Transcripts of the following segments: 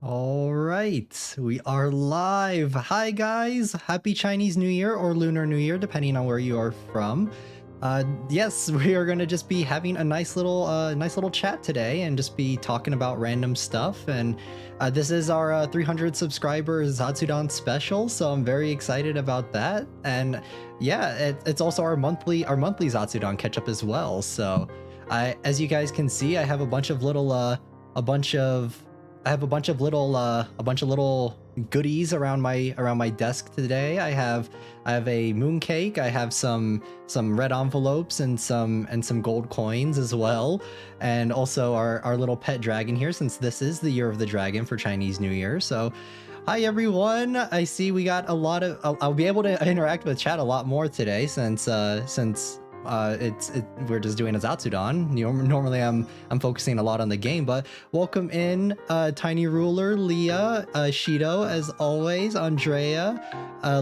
All right, we are live. Hi guys, happy Chinese New Year or Lunar New Year, depending on where you are from. Yes, we are going to just be having a nice little chat today and just be talking about random stuff. And this is our 300 subscribers zatsudan special, so I'm very excited about that. And yeah, it's also our monthly zatsudan catch up as well. So as you guys can see, I have a bunch of little a bunch of little goodies around my desk today. I have a mooncake. I have some red envelopes and some gold coins as well, and also our little pet dragon here, since this is the year of the dragon for Chinese New Year. So hi everyone. I see we got a lot of I'll be able to interact with chat a lot more today since we're just doing a zatsudan. Normally I'm focusing a lot on the game, but welcome in Tiny Ruler, Leah, Shido as always, Andrea,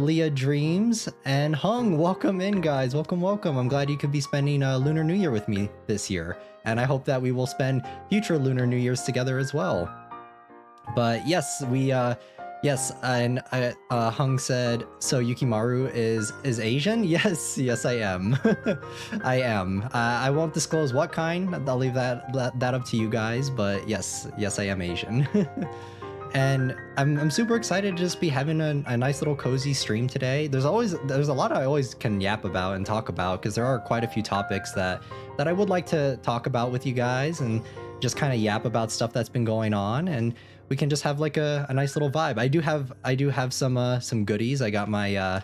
Leah Dreams, and Hung. Welcome in, guys. Welcome. I'm glad you could be spending Lunar New Year with me this year, and I hope that we will spend future Lunar New Years together as well. But yes, yes, and Hung said, so Yukimaru is Asian? Yes, I am. I am. I won't disclose what kind. I'll leave that up to you guys, but yes, I am Asian. And I'm super excited to just be having a nice little cozy stream today. There's a lot I always can yap about and talk about, because there are quite a few topics that I would like to talk about with you guys and just kind of yap about stuff that's been going on, and we can just have like a nice little vibe. I do have some goodies. I got my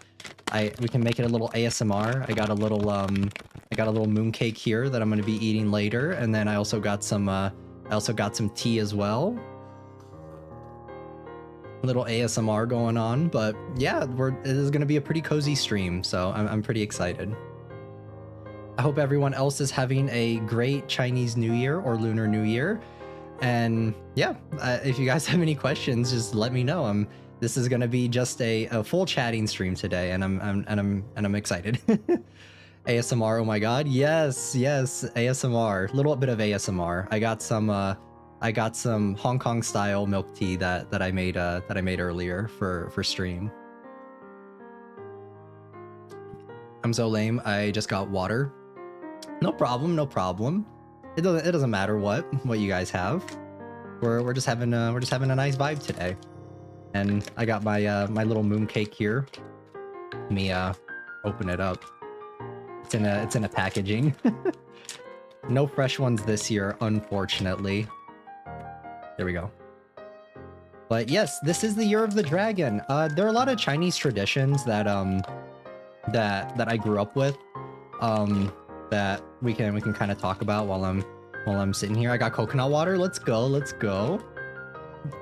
we can make it a little ASMR. I got a little mooncake here that I'm going to be eating later, and then I also got some tea as well. A little ASMR going on, but yeah, it is going to be a pretty cozy stream, so I'm pretty excited. I hope everyone else is having a great Chinese New Year or Lunar New Year. And yeah, if you guys have any questions, just let me know. This is gonna be just a full chatting stream today, and I'm excited. ASMR, oh my god, yes, ASMR, little bit of ASMR. I got some Hong Kong style milk tea that I made earlier for stream. I'm so lame. I just got water. No problem. It doesn't matter what you guys have. We're just having a nice vibe today. And I got my my little mooncake here. Let me open it up. It's in a packaging. No fresh ones this year, unfortunately. There we go. But yes, this is the year of the dragon. There are a lot of Chinese traditions that that I grew up with. That we can kind of talk about while I'm sitting here. I got coconut water. Let's go.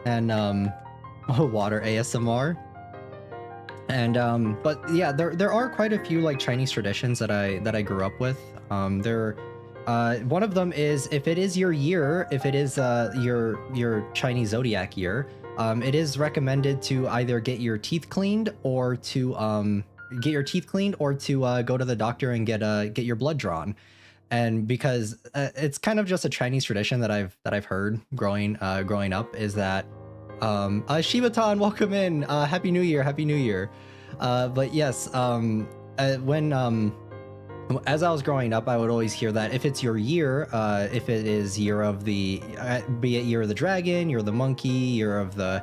And water ASMR. And but yeah, there are quite a few like Chinese traditions that I grew up with. One of them is, if it is your year, if it is your Chinese zodiac year, it is recommended to either get your teeth cleaned or to go to the doctor and get your blood drawn. And because it's kind of just a Chinese tradition that I've heard growing up, is that Shibatan, welcome in. Happy New Year. But yes, as I was growing up, I would always hear that if it's your year, if it is year of the be it year of the dragon, year of the monkey, year of the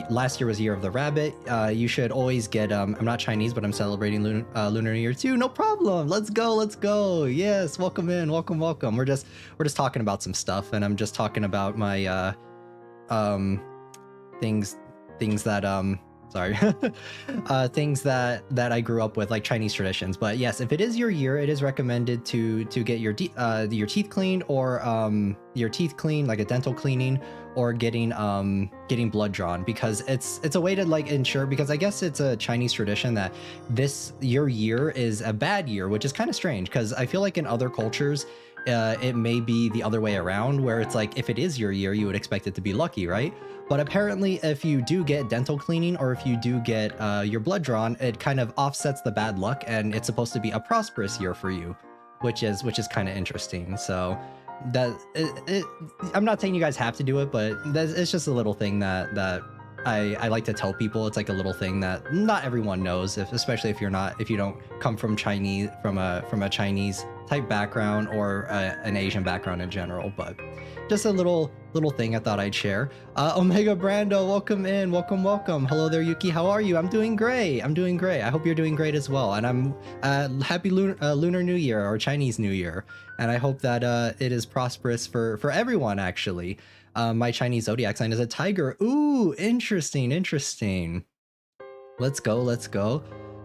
last year was year of the rabbit, you should always get I'm not Chinese, but I'm celebrating Lunar New Year too. No problem. Let's go. Yes, welcome in. Welcome. We're just talking about some stuff, and I'm just talking about my things that sorry. Things that I grew up with, like Chinese traditions. But yes, if it is your year, it is recommended to get your teeth cleaned, or your teeth cleaned, like a dental cleaning, or getting blood drawn, because it's a way to like ensure, because I guess it's a Chinese tradition that your year is a bad year, which is kind of strange, because I feel like in other cultures it may be the other way around, where it's like if it is your year, you would expect it to be lucky, right? But apparently if you do get dental cleaning, or if you do get your blood drawn, it kind of offsets the bad luck, and it's supposed to be a prosperous year for you, which is kind of interesting. So I'm not saying you guys have to do it, but it's just a little thing that I like to tell people. It's like a little thing that not everyone knows, especially if you don't come from a Chinese type background or an Asian background in general. But just a little thing I thought I'd share. Omega Brando, welcome in, welcome. Hello there, Yuki. How are you? I'm doing great. I hope you're doing great as well. And I'm happy Lunar New Year or Chinese New Year. And I hope that it is prosperous for everyone. Actually, my Chinese zodiac sign is a tiger. Ooh, interesting. Let's go.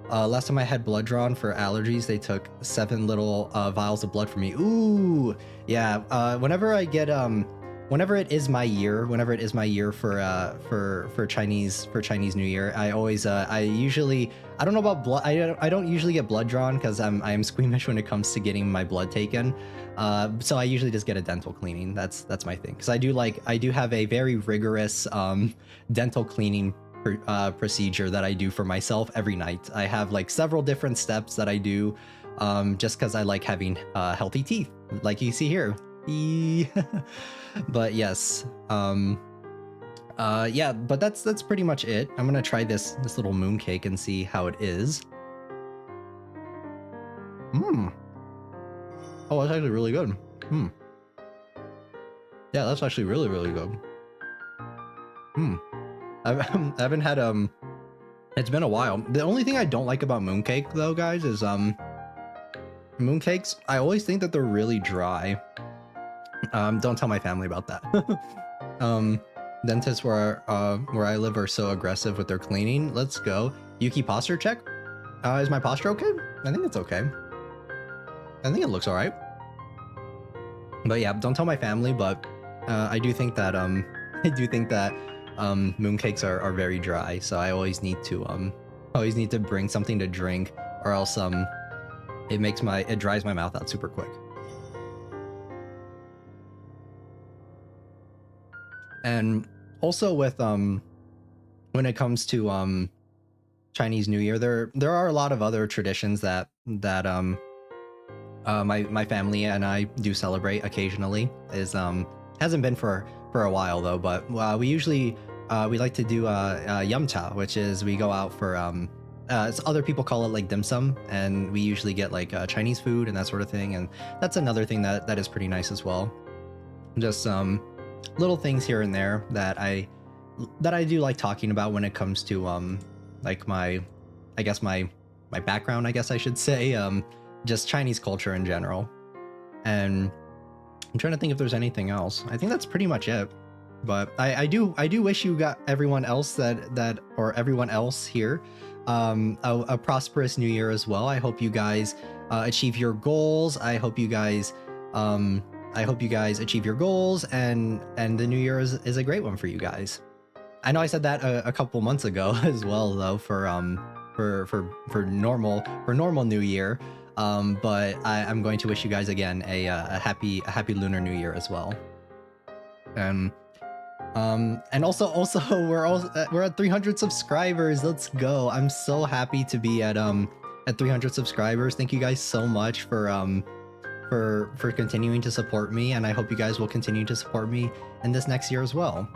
Last time I had blood drawn for allergies, they took 7 little vials of blood from me. Ooh, yeah. Whenever it is my year for Chinese New Year, I always I don't know about blood. I don't usually get blood drawn because I am squeamish when it comes to getting my blood taken. So I usually just get a dental cleaning. That's my thing, because I do have a very rigorous dental cleaning procedure that I do for myself every night. I have like several different steps that I do just because I like having healthy teeth, like you see here. But yes, yeah, but that's pretty much it. I'm gonna try this little mooncake and see how it is. Oh, that's actually really good. Yeah, that's actually really good. I haven't had it's been a while. The only thing I don't like about mooncake though, guys, is mooncakes, I always think that they're really dry. Don't tell my family about that. Dentists where I live are so aggressive with their cleaning. Let's go. Yuki, posture check. Is my posture okay? I think it's okay. I think it looks all right. But yeah, don't tell my family, but I do think that mooncakes are very dry, so I always need to bring something to drink, or else it dries my mouth out super quick. And also with when it comes to Chinese New Year, there are a lot of other traditions that my family and I do celebrate occasionally. Hasn't been for a while though, but we like to do yumcha, which is we go out for other people call it like dim sum, and we usually get like Chinese food and that sort of thing, and that's another thing that is pretty nice as well. Just little things here and there that I do like talking about when it comes to like my background, I guess I should say, just Chinese culture in general. And I'm trying to think if there's anything else. I think that's pretty much it. But I do wish you got everyone else everyone else here a prosperous new year as well. I hope you guys achieve your goals. I hope you guys achieve your goals, and the new year is a great one for you guys. I know I said that a couple months ago as well though for normal new year. But I'm going to wish you guys again a happy Lunar New Year as well. And also we're at 300 subscribers. Let's go. I'm so happy to be at 300 subscribers. Thank you guys so much for continuing to support me, and I hope you guys will continue to support me in this next year as well.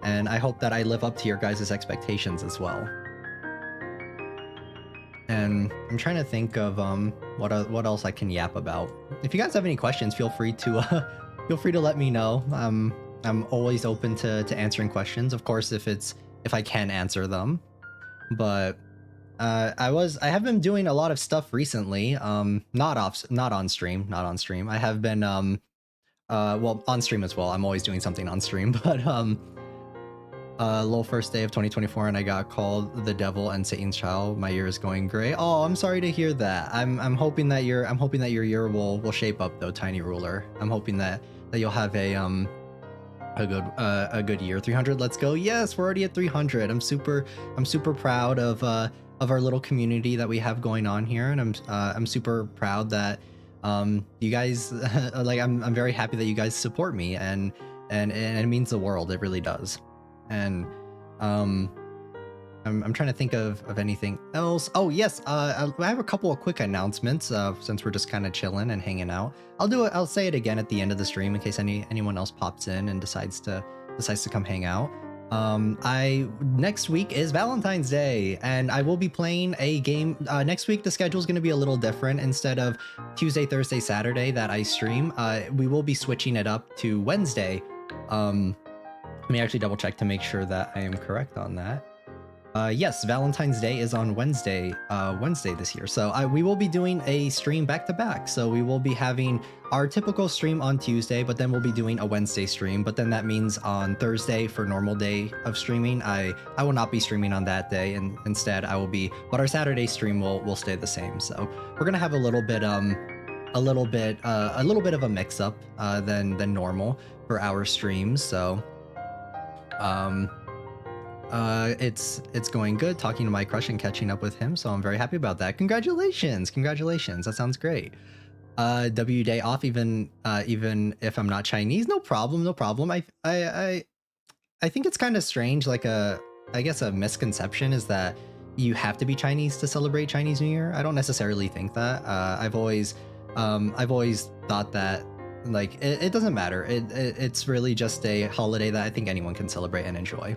And I hope that I live up to your guys' expectations as well. And I'm trying to think of what else I can yap about. If you guys have any questions, feel free to let me know. I'm always open to answering questions, of course, if I can answer them. But I have been doing a lot of stuff recently. Not on stream. I have been well, on stream as well. I'm always doing something on stream, but little first day of 2024, and I got called the devil and Satan's child. My year is going great. Oh, I'm sorry to hear that. I'm hoping that your year will shape up though, Tiny Ruler. I'm hoping that you'll have a good year. 300, let's go. Yes, we're already at 300. I'm super proud of our little community that we have going on here, and I'm super proud that you guys like I'm very happy that you guys support me, and it means the world. It really does. And I'm trying to think of anything else. Oh yes, I have a couple of quick announcements. Since we're just kind of chilling and hanging out, I'll say it again at the end of the stream in case anyone else pops in and decides to come hang out. Next week is Valentine's Day, and I will be playing a game. Next week the schedule is going to be a little different. Instead of Tuesday, Thursday, Saturday that I stream, we will be switching it up to Wednesday. Let me actually double check to make sure that I am correct on that. Yes, Valentine's Day is on Wednesday this year. So we will be doing a stream back to back. So we will be having our typical stream on Tuesday, but then we'll be doing a Wednesday stream. But then that means on Thursday for normal day of streaming, I will not be streaming on that day, and instead I will be. But our Saturday stream will stay the same. So we're gonna have a little bit of a mix up than normal for our streams. So it's going good, talking to my crush and catching up with him, so I'm very happy about that. Congratulations, that sounds great. W day off, even if I'm not Chinese, no problem. I think it's kind of strange, like I guess a misconception is that you have to be Chinese to celebrate Chinese New Year. I don't necessarily think that. I've always thought that, like, it doesn't matter. It's really just a holiday that I think anyone can celebrate and enjoy.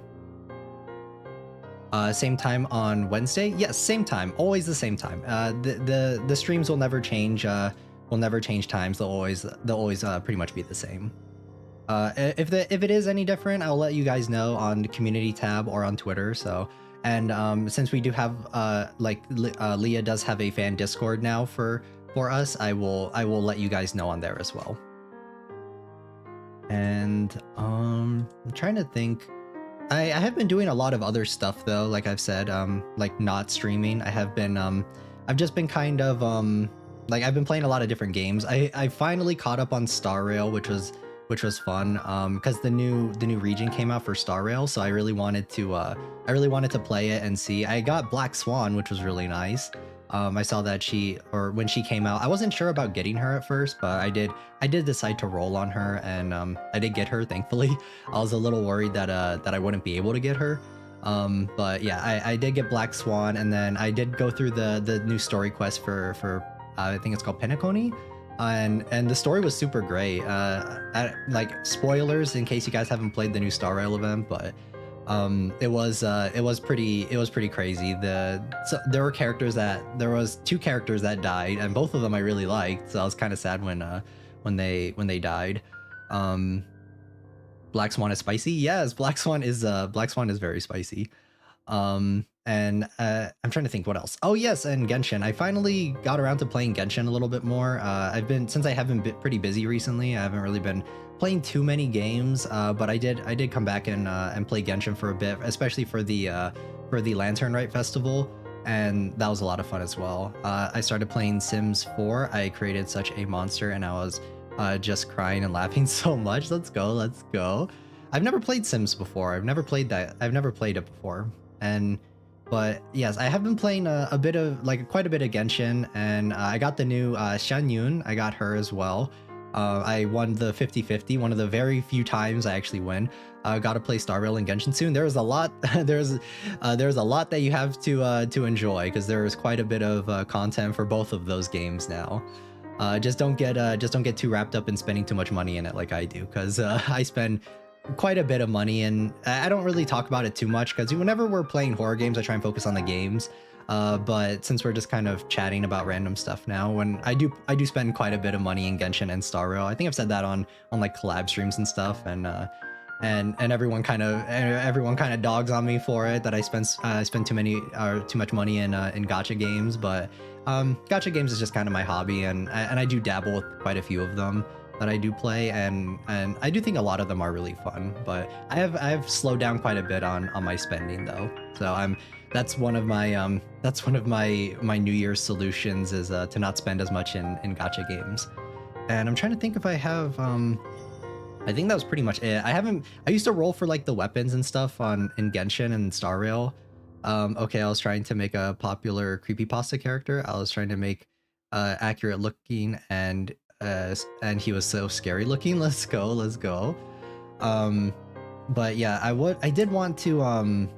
Same time on Wednesday? Yes, same time. Always the same time. The streams will never change. Will never change times. They'll always pretty much be the same. If it is any different, I'll let you guys know on the community tab or on Twitter. So, and since we do have Leah does have a fan Discord now for us, I will let you guys know on there as well. And I'm trying to think. I have been doing a lot of other stuff though, like I've said, like not streaming. I have been I've just been kind of like I've been playing a lot of different games. I finally caught up on Star Rail, which was fun, because the new Regeant came out for Star Rail, so I really wanted to play it and see. I got Black Swan, which was really nice. I saw that when she came out, I wasn't sure about getting her at first, but I did decide to roll on her, and I did get her, thankfully. I was a little worried that I wouldn't be able to get her. But yeah, I did get Black Swan, and then I did go through the new story quest for I think it's called Penacony. And the story was super great. Like, spoilers in case you guys haven't played the new Star Rail event, but it was pretty crazy. So there was 2 characters that died, and both of them I really liked, so I was kind of sad when they died. Black Swan is spicy. Yes, Black Swan is very spicy. And I'm trying to think what else. Oh yes, and Genshin. I finally got around to playing Genshin a little bit more. Since I have been pretty busy recently, I haven't really been playing too many games, but I did come back and play Genshin for a bit, especially for the Lantern Rite Festival, and that was a lot of fun as well. I started playing Sims 4. I created such a monster, and I was just crying and laughing so much. Let's go. I've never played Sims before. I've never played it before, but yes, I have been playing quite a bit of Genshin, and I got the new Shan Yun. I got her as well. I won the 50-50, one of the very few times I actually win. Got to play Star Rail and Genshin soon. There's a lot. there's a lot that you have to enjoy, because there's quite a bit of content for both of those games now. Just don't get too wrapped up in spending too much money in it like I do, because I spend quite a bit of money, and I don't really talk about it too much, because whenever we're playing horror games, I try and focus on the games. But since we're just kind of chatting about random stuff now, when I do spend quite a bit of money in Genshin and Star Rail. I think I've said that on like collab streams and stuff, and everyone kind of dogs on me for it, that I spend too much money in gacha games. But gacha games is just kind of my hobby, and I do dabble with quite a few of them that I do play, and I do think a lot of them are really fun. But I've slowed down quite a bit on my spending though. So that's one of my New Year's solutions, is to not spend as much in gacha games. And I'm trying to think if I have I think that was pretty much it. I used to roll for like the weapons and stuff in Genshin and Star Rail. Okay, I was trying to make a popular creepypasta character. I was trying to make accurate looking, and he was so scary looking. Let's go. But yeah, I did want to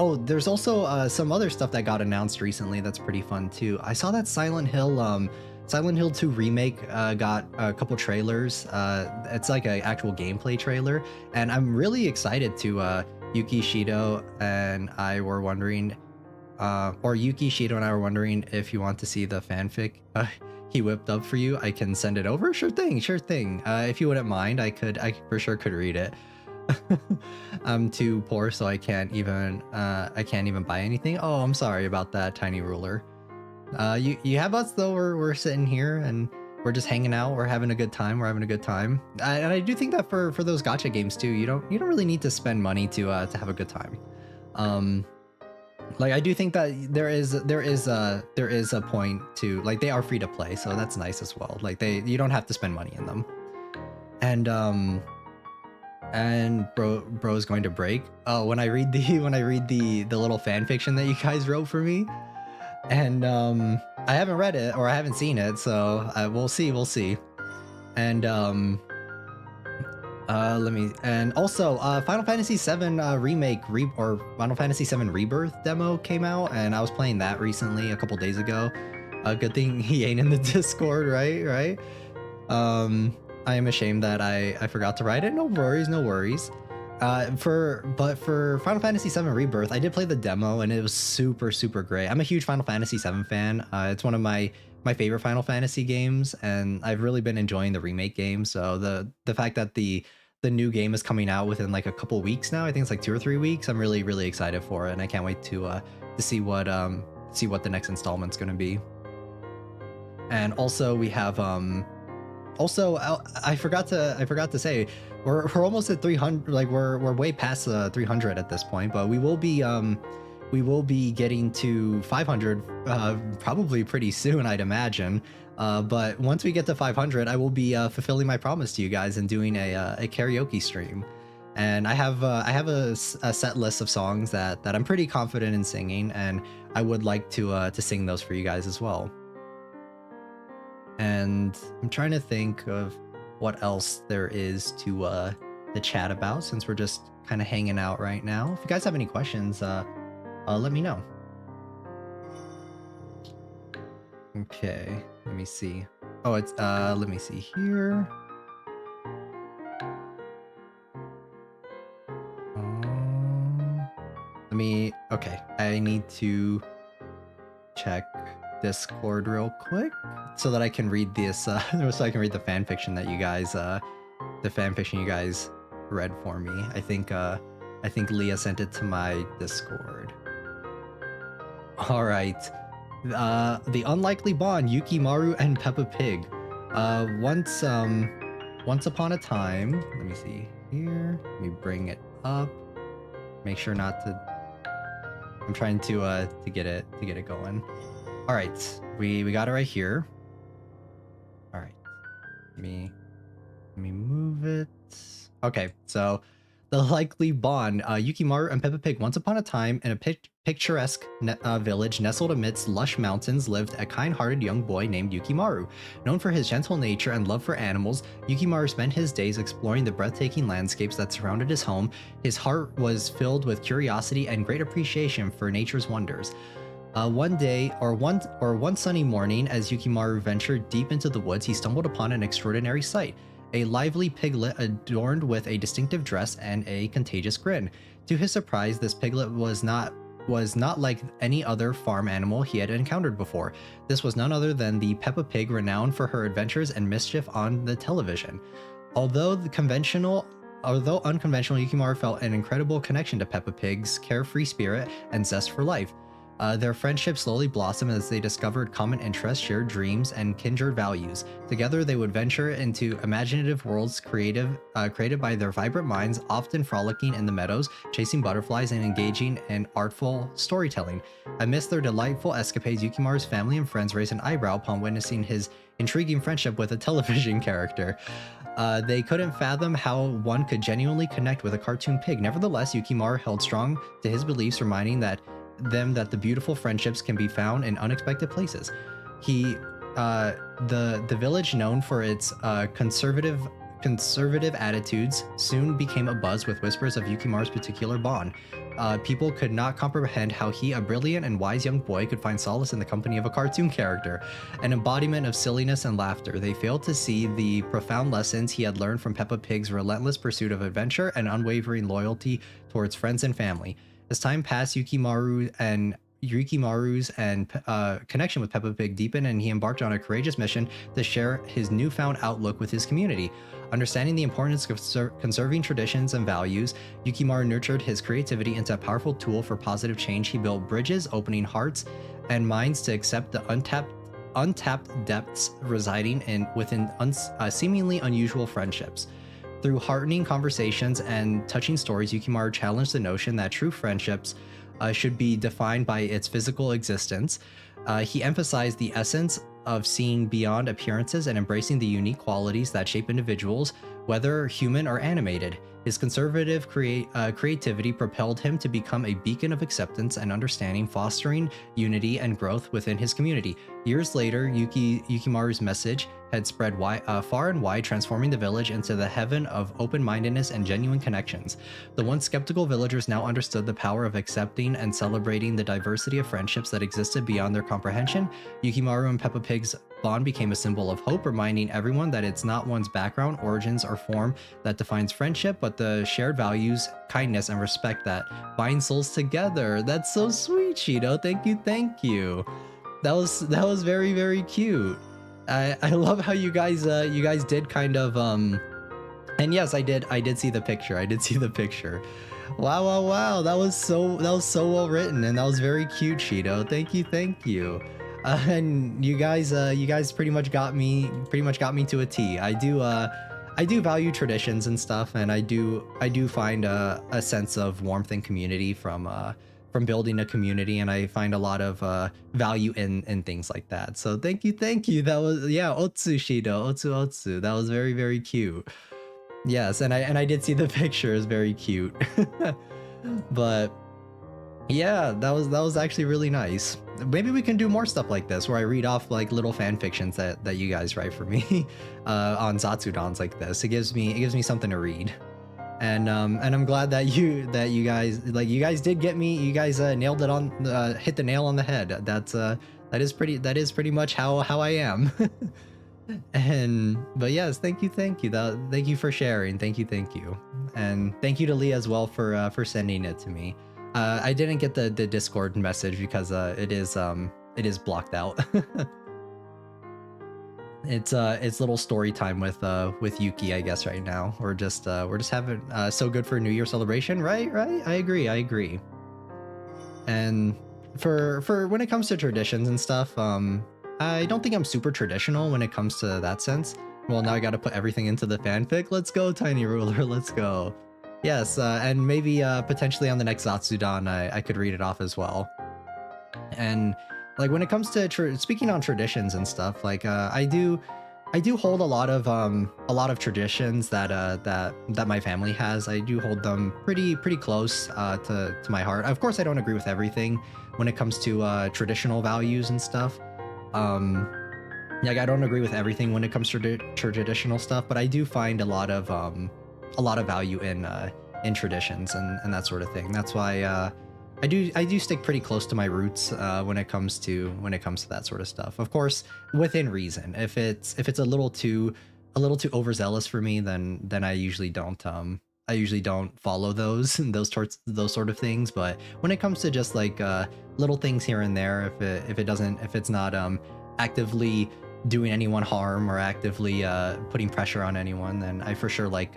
Oh, there's also some other stuff that got announced recently that's pretty fun too. I saw that Silent Hill 2 remake got a couple trailers. It's like an actual gameplay trailer, and I'm really excited to Yuki Shido and I were wondering, or Yuki Shido and I were wondering if you want to see the fanfic he whipped up for you. I can send it over. Sure thing, sure thing. If you wouldn't mind, I for sure could read it. I'm too poor, so I can't even buy anything. Oh, I'm sorry about that, Tiny Ruler. You have us though. We're sitting here and we're just hanging out. We're having a good time. And I do think that for those gacha games too, you don't really need to spend money to have a good time. Like I do think that there is a point to, like, they are free to play, so that's nice as well. Like you don't have to spend money in them. And bro's going to break. Oh, when I read the little fan fiction that you guys wrote for me, and I haven't read it or I haven't seen it, so we'll see. And and also Final Fantasy VII remake or Final Fantasy VII Rebirth demo came out, and I was playing that recently a couple days ago. Good thing he ain't in the Discord, right? I am ashamed that I forgot to write it. No worries. For Final Fantasy VII Rebirth, I did play the demo and it was super great. I'm a huge Final Fantasy VII fan. It's one of my favorite Final Fantasy games, and I've really been enjoying the remake game. So the fact that the new game is coming out within like a couple weeks now, I think it's like 2 or 3 weeks. I'm really excited for it, and I can't wait to see what the next installment's going to be. And also we have also, I forgot to say, we're almost at 300. Like we're way past 300 at this point, but we will be getting to 500 probably pretty soon, I'd imagine. But once we get to 500, I will be fulfilling my promise to you guys and doing a karaoke stream. And I have a set list of songs that I'm pretty confident in singing, and I would like to sing those for you guys as well. And I'm trying to think of what else there is to chat about, since we're just kind of hanging out right now. If you guys have any questions, let me know. Okay, let me see. Oh, it's let me see here. Okay, I need to check Discord real quick so that I can read this so I can read the fan fiction that you guys read for me. I think Leah sent it to my Discord. All right. The unlikely bond, Yukimaru and Peppa Pig. Once upon a time, let me see here. Let me bring it up. Make sure not to. I'm trying to get it going. All right, we got it right here. All right, let me move it. Okay, so the likely bond, Yukimaru and Peppa Pig. Once upon a time, in a picturesque village nestled amidst lush mountains, lived a kind-hearted young boy named Yukimaru. Known for his gentle nature and love for animals, Yukimaru spent his days exploring the breathtaking landscapes that surrounded his home. His heart was filled with curiosity and great appreciation for nature's wonders. One sunny morning, as Yukimaru ventured deep into the woods, he stumbled upon an extraordinary sight. A lively piglet adorned with a distinctive dress and a contagious grin. To his surprise, this piglet was not like any other farm animal he had encountered before. This was none other than the Peppa Pig, renowned for her adventures and mischief on the television. Although unconventional, Yukimaru felt an incredible connection to Peppa Pig's carefree spirit and zest for life. Their friendship slowly blossomed as they discovered common interests, shared dreams, and kindred values. Together, they would venture into imaginative worlds created by their vibrant minds, often frolicking in the meadows, chasing butterflies, and engaging in artful storytelling. Amidst their delightful escapades, Yukimaru's family and friends raised an eyebrow upon witnessing his intriguing friendship with a television character. They couldn't fathom how one could genuinely connect with a cartoon pig. Nevertheless, Yukimaru held strong to his beliefs, reminding them that the beautiful friendships can be found in unexpected places. The village, known for its conservative attitudes, soon became abuzz with whispers of Yukimaru's particular bond. people could not comprehend how he, a brilliant and wise young boy, could find solace in the company of a cartoon character, an embodiment of silliness and laughter. They failed to see the profound lessons he had learned from Peppa Pig's relentless pursuit of adventure and unwavering loyalty towards friends and family. As time passed, Yukimaru's connection with Peppa Pig deepened, and he embarked on a courageous mission to share his newfound outlook with his community. Understanding the importance of conserving traditions and values, Yukimaru nurtured his creativity into a powerful tool for positive change. He built bridges, opening hearts and minds to accept the untapped depths residing within seemingly unusual friendships. Through heartening conversations and touching stories, Yukimaru challenged the notion that true friendships should be defined by its physical existence. He emphasized the essence of seeing beyond appearances and embracing the unique qualities that shape individuals, whether human or animated. His conservative creativity propelled him to become a beacon of acceptance and understanding, fostering unity and growth within his community. Years later, Yukimaru's message had spread far and wide, transforming the village into the heaven of open-mindedness and genuine connections. The once skeptical villagers now understood the power of accepting and celebrating the diversity of friendships that existed beyond their comprehension. Yukimaru and Peppa Pig's bond became a symbol of hope, reminding everyone that it's not one's background, origins, or form that defines friendship, but the shared values, kindness, and respect that bind souls together. That's so sweet, Shido. Thank you. That was very, very cute. I love how you guys did kind of and yes, I did see the picture. Wow. That was so well written, and that was very cute, Shido. Thank you. And you guys pretty much got me to a T. I do value traditions and stuff, and I do find a sense of warmth and community from building a community, and I find a lot of value in things like that. So thank you. That was, yeah, Otsu Shido, Otsu. That was very, very cute. Yes, and I did see the picture. It's very cute. But yeah, that was actually really nice. Maybe we can do more stuff like this, where I read off like little fan fictions that you guys write for me on Zatsudans like this. It gives me something to read. And I'm glad that you guys did get me. You guys nailed it on, hit the nail on the head. That is pretty much how I am. But yes, thank you. Thank you for sharing. Thank you. And thank you to Leah as well for sending it to me. I didn't get the Discord message because it is blocked out. It's little story time with Yuki, I guess, right now. We're just having so good for a New Year celebration, right? I agree. And for when it comes to traditions and stuff, I don't think I'm super traditional when it comes to that sense. Well, now I got to put everything into the fanfic. Let's go, Tiny Ruler. Let's go. Yes, and maybe potentially on the next Zatsudan, I could read it off as well. And like when it comes to speaking on traditions and stuff, like I do hold a lot of traditions that my family has. I do hold them pretty close to my heart. Of course, I don't agree with everything when it comes to traditional values and stuff. Like I don't agree with everything when it comes to traditional stuff, but I do find a lot of value in traditions and that sort of thing. That's why I do stick pretty close to my roots when it comes to that sort of stuff. Of course, within reason. If it's a little too overzealous for me, then I usually don't follow those sort of things. But when it comes to just like little things here and there, if it's not actively doing anyone harm or actively putting pressure on anyone, then I for sure like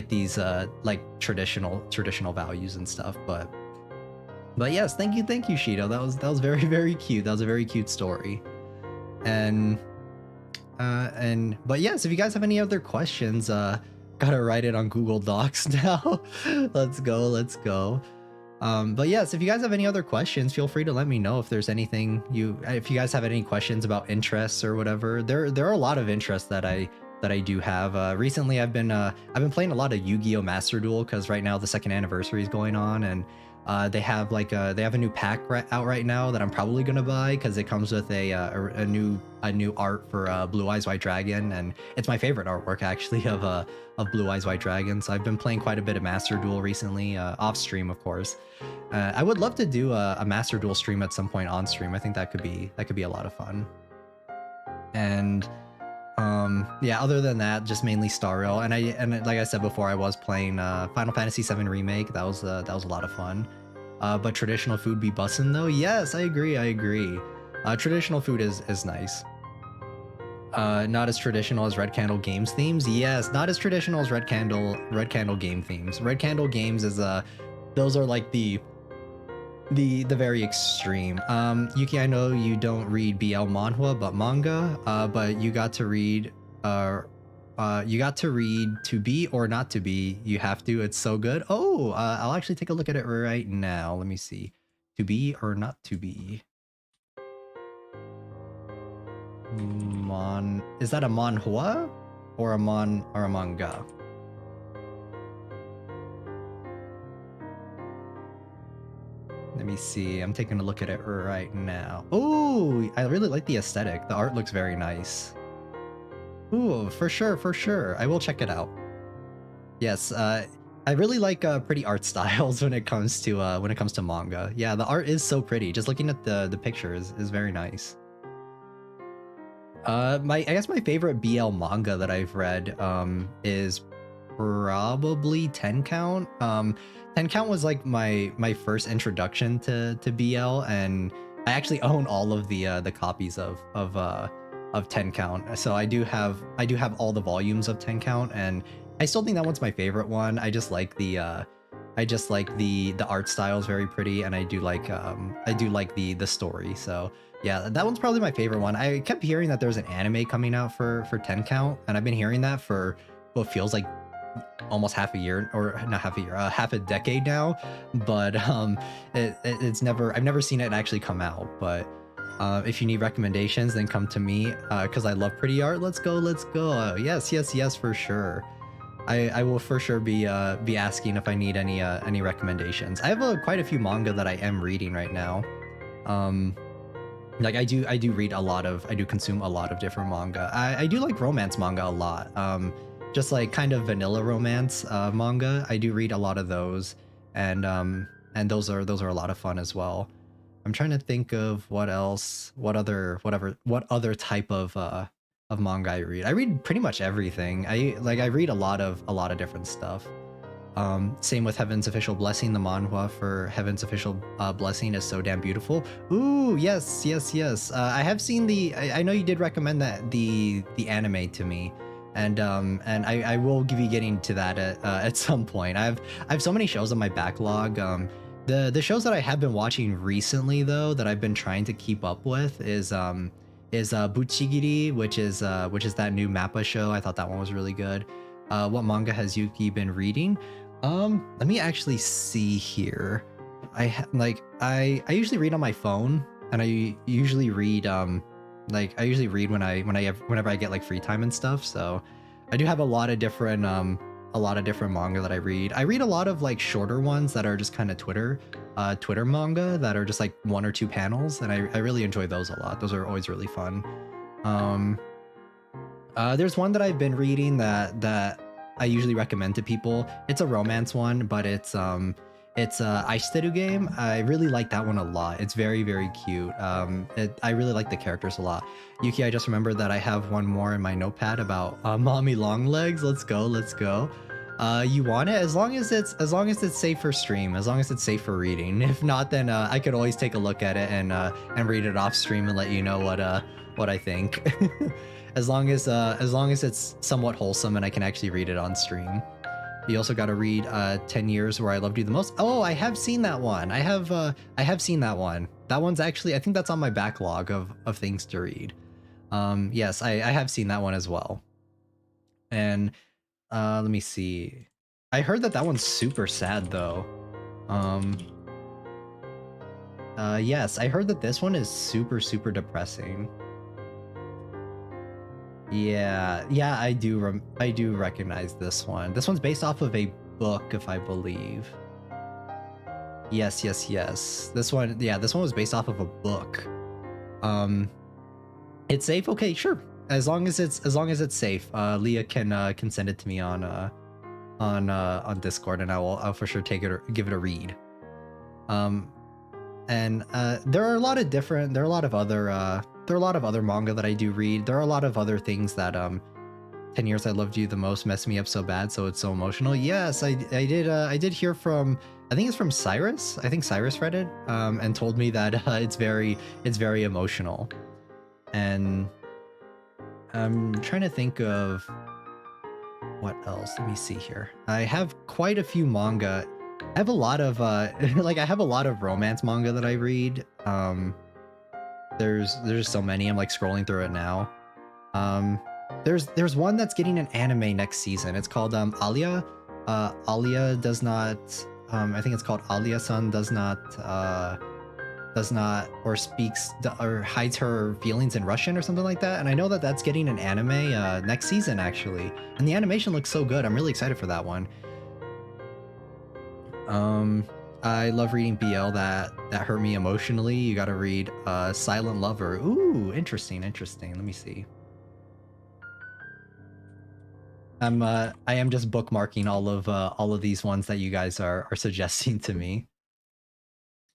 these like traditional values and stuff. But yes, thank you, Shido. That was very, very cute. That was a very cute story. But yes, if you guys have any other questions, gotta write it on Google Docs now. Let's go. But yes, if you guys have any other questions, feel free to let me know if there's anything if you guys have any questions about interests or whatever. There are a lot of interests that I do have. Recently I've been playing a lot of Yu-Gi-Oh! Master Duel, because right now the 2nd anniversary is going on, and They have like they have a new pack out right now that I'm probably gonna buy because it comes with a new art for Blue Eyes White Dragon, and it's my favorite artwork actually of Blue Eyes White Dragon. So I've been playing quite a bit of Master Duel recently, off stream of course. I would love to do a Master Duel stream at some point on stream. I think that could be a lot of fun. And yeah, other than that, just mainly Star Rail, and like I said before, I was playing Final Fantasy VII Remake. That was a lot of fun. But traditional food be bussin' though. Yes, I agree. Traditional food is nice. Not as traditional as Red Candle Games themes. Yes, not as traditional as Red Candle game themes. Red Candle Games is those are like the very extreme. Yuki, I know you don't read BL manhwa but manga, but you got to read To Be or Not to Be. You have to, it's so good. Oh, I'll actually take a look at it right now. Let me see. To Be or Not to Be. Is that a manhwa or a manga? Let me see. I'm taking a look at it right now. Oh, I really like the aesthetic. The art looks very nice. Ooh, for sure. I will check it out. Yes, I really like pretty art styles when it comes to manga. Yeah, the art is so pretty. Just looking at the pictures is very nice. I guess my favorite BL manga that I've read is probably 10 Count. 10 Count was like my first introduction to BL, and I actually own all of the copies of 10 Count. So I do have all the volumes of 10 Count, and I still think that one's my favorite one. I just like the art style is very pretty, and I do like the story. So yeah, that one's probably my favorite one. I kept hearing that there's an anime coming out for 10 Count, and I've been hearing that for what feels like almost half a year, or not half a year, half a decade now. But I've never seen it actually come out. But if you need recommendations, then come to me, because I love pretty art. Let's go. Yes, for sure. I will for sure be asking if I need any recommendations. I have quite a few manga that I am reading right now. Like I do consume a lot of different manga. I do like romance manga a lot. Just like kind of vanilla romance manga. I do read a lot of those, and those are a lot of fun as well. I'm trying to think of what other type of manga I read. I read pretty much everything. I read a lot of different stuff. Same with Heaven's Official Blessing. The manhwa for Heaven's Official Blessing is so damn beautiful. Ooh, yes. I have seen I know you did recommend the anime to me, and I will be getting to that at some point. I have so many shows on my backlog. The shows that I have been watching recently though, that I've been trying to keep up with is Buchigiri, which is that new Mappa show. I thought that one was really good. What manga has Yuki been reading? Let me actually see here. I usually read on my phone, and I usually read whenever I get like free time and stuff. So I do have a lot of different manga that I read. I read a lot of like shorter ones that are just kind of Twitter manga that are just like 1 or 2 panels, and I really enjoy those a lot. Those are always really fun. There's one that I've been reading that I usually recommend to people. It's a romance one, but it's Aishiteru game. I really like that one a lot. It's very, very cute. I really like the characters a lot. Yuki, I just remembered that I have one more in my notepad about mommy long legs. Let's go. You want it as long as it's safe for stream, as long as it's safe for reading. If not, then I could always take a look at it and read it off stream and let you know what I think. as long as it's somewhat wholesome and I can actually read it on stream. You also got to read 10 Years Where I Loved You the Most. Oh, I have seen that one. I have seen that one. That one's actually, I think that's on my backlog of things to read. Yes, I have seen that one as well. And let me see. I heard that one's super sad though. Yes, I heard that this one is super, super depressing. Yeah, I do recognize this one. This one's based off of a book, if I believe. Yes, yes, yes. This one, yeah, this one was based off of a book. It's safe. Okay, sure. As long as it's safe. Leah can send it to me on Discord, and I'll for sure take it or give it a read. And there are a lot of other manga that I do read. There are a lot of other things that 10 Years I Loved You the Most messed me up so bad, so it's so emotional. Yes, I did hear from, I think it's from Cyrus. I think Cyrus read it and told me that it's very emotional. And I'm trying to think of what else. Let me see here. I have quite a few manga. I have a lot of like I have a lot of romance manga that I read. There's so many. I'm like scrolling through it now. There's one that's getting an anime next season. It's called Alia. Alia does not I think it's called Alia-san does not or speaks or hides her feelings in Russian or something like that. And I know that that's getting an anime next season actually. And the animation looks so good. I'm really excited for that one. I love reading BL that hurt me emotionally. You gotta read Silent Lover. Ooh, interesting. Let me see. I am just bookmarking all of these ones that you guys are suggesting to me.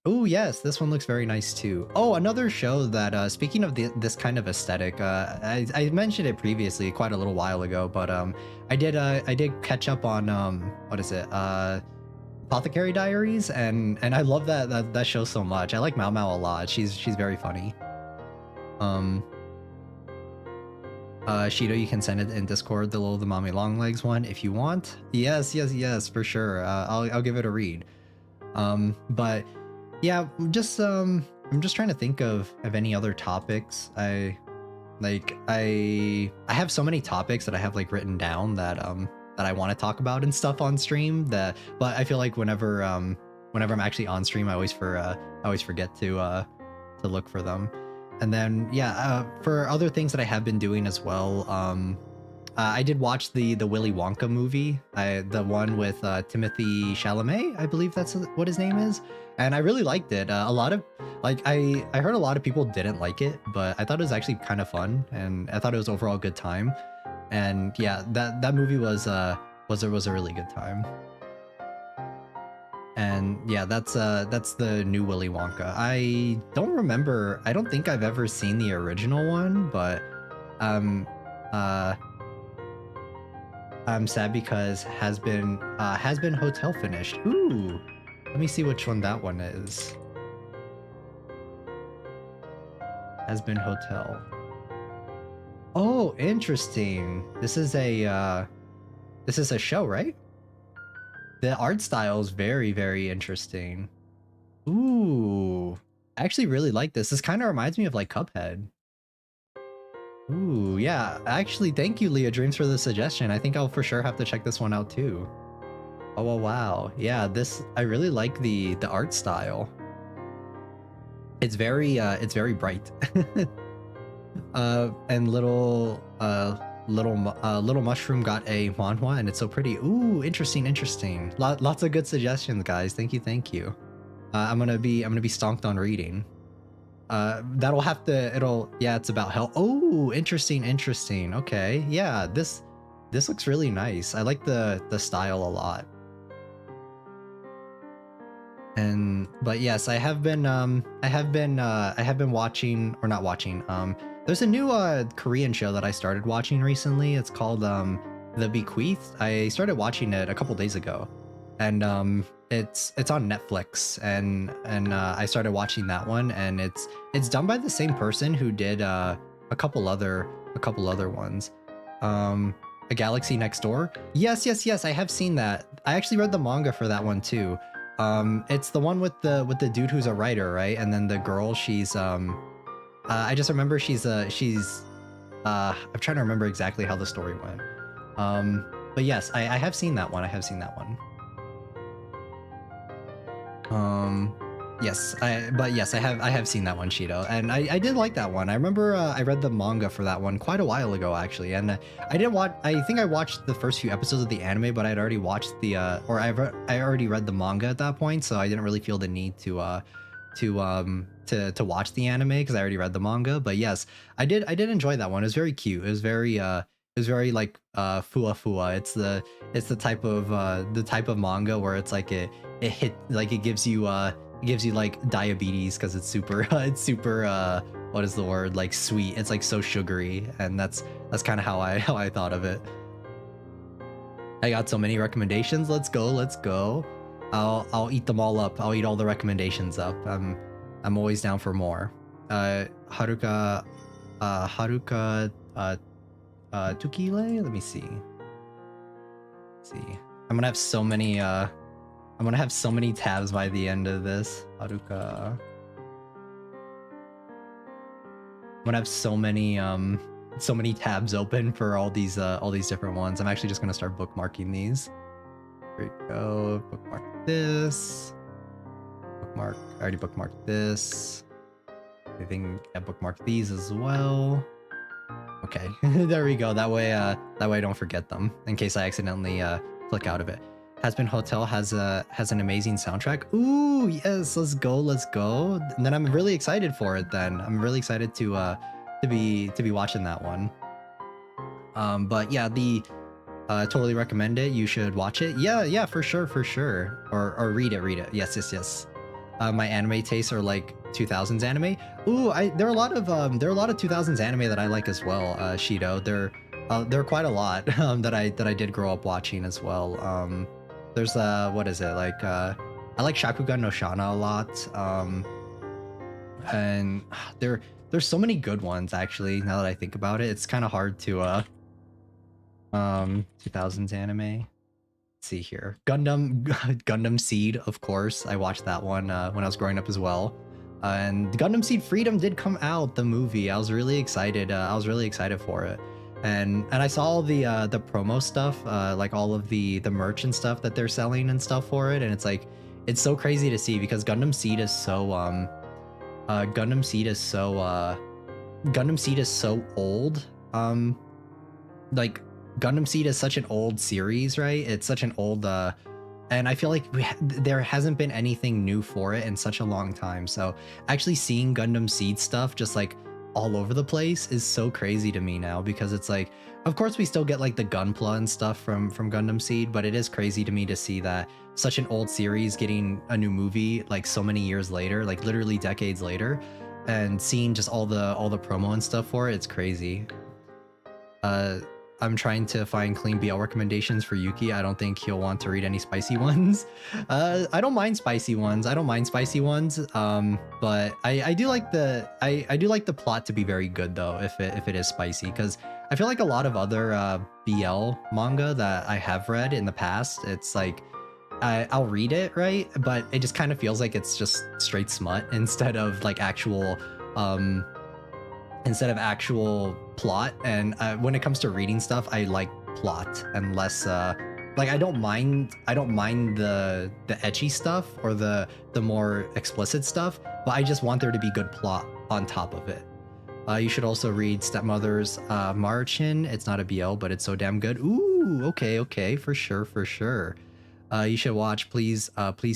Oh yes, this one looks very nice too. Oh, another show that speaking of this kind of aesthetic, I mentioned it previously quite a little while ago, but I did catch up on what is it? Apothecary Diaries, and I love that show so much. I like Mao Mao a lot. She's very funny. Shido, you can send it in Discord, the Mommy Longlegs one if you want. Yes, for sure. I'll give it a read. But yeah, I'm just trying to think of any other topics. I have so many topics that I have like written down that I want to talk about and stuff on stream, but I feel like whenever I'm actually on stream, I always forget to look for them. And then yeah, for other things that I have been doing as well, I did watch the Willy Wonka movie, the one with Timothée Chalamet, I believe that's what his name is, and I really liked it. A lot of I heard a lot of people didn't like it, but I thought it was actually kind of fun, and I thought it was overall a good time. And yeah, that movie was a really good time. And yeah, that's the new Willy Wonka. I don't think I've ever seen the original one, but I'm sad because has been Hotel finished. Ooh, let me see which one that one is. Has been Hotel. Oh, interesting. This is a show, right? The art style is very interesting. Ooh, I actually really like this. This kind of reminds me of like Cuphead. Ooh, yeah. Actually, thank you, Leah Dreams, for the suggestion. I think I'll for sure have to check this one out too. Oh wow, yeah. I really like the art style. It's very bright. And little mushroom got a manhwa, and it's so pretty. Ooh, interesting. Lots of good suggestions, guys. Thank you. I'm gonna be stonked on reading. It's about hell. Oh, interesting. Okay, yeah, this looks really nice. I like the style a lot. But yes, I have been watching, or not watching. There's a new Korean show that I started watching recently. It's called The Bequeathed. I started watching it a couple days ago, and it's on Netflix, and I started watching that one, and it's done by the same person who did a couple other ones. A Galaxy Next Door. Yes, I have seen that. I actually read the manga for that one too. It's the one with the dude who's a writer, right? And then the girl, she's I just remember she's I'm trying to remember exactly how the story went. But yes, I have seen that one. Yes, I have seen that one, Shido, and I did like that one. I remember I read the manga for that one quite a while ago, actually, and I didn't watch. I think I watched the first few episodes of the anime, but I'd already watched the I already read the manga at that point, so I didn't really feel the need to watch the anime because I already read the manga. But yes, I did enjoy that one. It was very cute. It was very like fua fua. It's the type of manga where it's like it hit like it gives you like diabetes because it's super it's super what is the word, like sweet. It's like so sugary, and that's kind of how I thought of it. I got so many recommendations. Let's go. I'll eat them all up. I'll eat all the recommendations up. I'm always down for more. Haruka Tukile. Let me see. I'm gonna have so many tabs by the end of this. Haruka. I'm gonna have so many tabs open for all these different ones. I'm actually just gonna start bookmarking these. Here we go. Bookmark this. Bookmark. I already bookmarked this. I think I bookmarked these as well. Okay, there we go. That way I don't forget them in case I accidentally click out of it. Hazbin Hotel has an amazing soundtrack. Ooh, yes, let's go. And then I'm really excited for it. Then I'm really excited to be watching that one. But yeah, the totally recommend it. You should watch it. Yeah, for sure. Or read it. Yes. My anime tastes are like 2000s anime. Ooh, there are a lot of 2000s anime that I like as well. Shido, there are quite a lot that I did grow up watching as well. There's what is it like? I like Shakugan no Shana a lot. And there's so many good ones actually. Now that I think about it, it's kind of hard to 2000s anime. Let's see here. Gundam Seed, of course. I watched that one when I was growing up as well. And Gundam Seed Freedom did come out, the movie. I was really excited. For it. And I saw all the promo stuff, like all of the merch and stuff that they're selling and stuff for it, and it's like it's so crazy to see because Gundam Seed is so old. Like Gundam Seed is such an old series, right? It's such an old and I feel like there hasn't been anything new for it in such a long time. So actually seeing Gundam Seed stuff just like all over the place is so crazy to me now, because it's like, of course we still get like the Gunpla and stuff from Gundam Seed, but it is crazy to me to see that such an old series getting a new movie like so many years later, like literally decades later, and seeing just all the promo and stuff for it. It's crazy. I'm trying to find clean BL recommendations for Yuki. I don't think he'll want to read any spicy ones. I don't mind spicy ones. But I do like the plot to be very good though, if it is spicy, because I feel like a lot of other BL manga that I have read in the past, it's like I'll read it, right? But it just kind of feels like it's just straight smut instead of like actual plot. And when it comes to reading stuff, I like plot and less like I don't mind the ecchi stuff or the more explicit stuff, but I just want there to be good plot on top of it. You should also read Stepmother's Marchin. It's not a BL, but it's so damn good. Ooh, okay, for sure. You should watch Please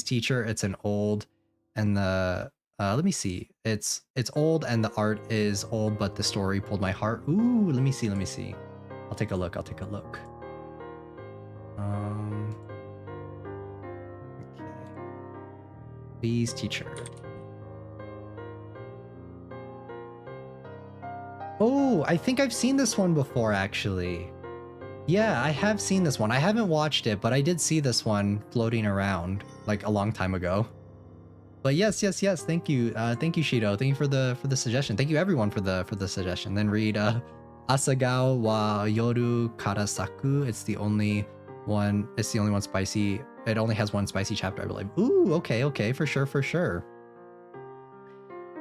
Teacher. It's an old, and the let me see. It's old and the art is old, but the story pulled my heart. Ooh, let me see. I'll take a look. Okay. Please Teacher. Oh, I think I've seen this one before, actually. Yeah, I have seen this one. I haven't watched it, but I did see this one floating around like a long time ago. But yes. Thank you, Shido. Thank you for the suggestion. Thank you everyone for the suggestion. Then read Asagao wa Yoru Karasaku. It's the only one spicy. It only has one spicy chapter, I believe. Ooh, okay, for sure.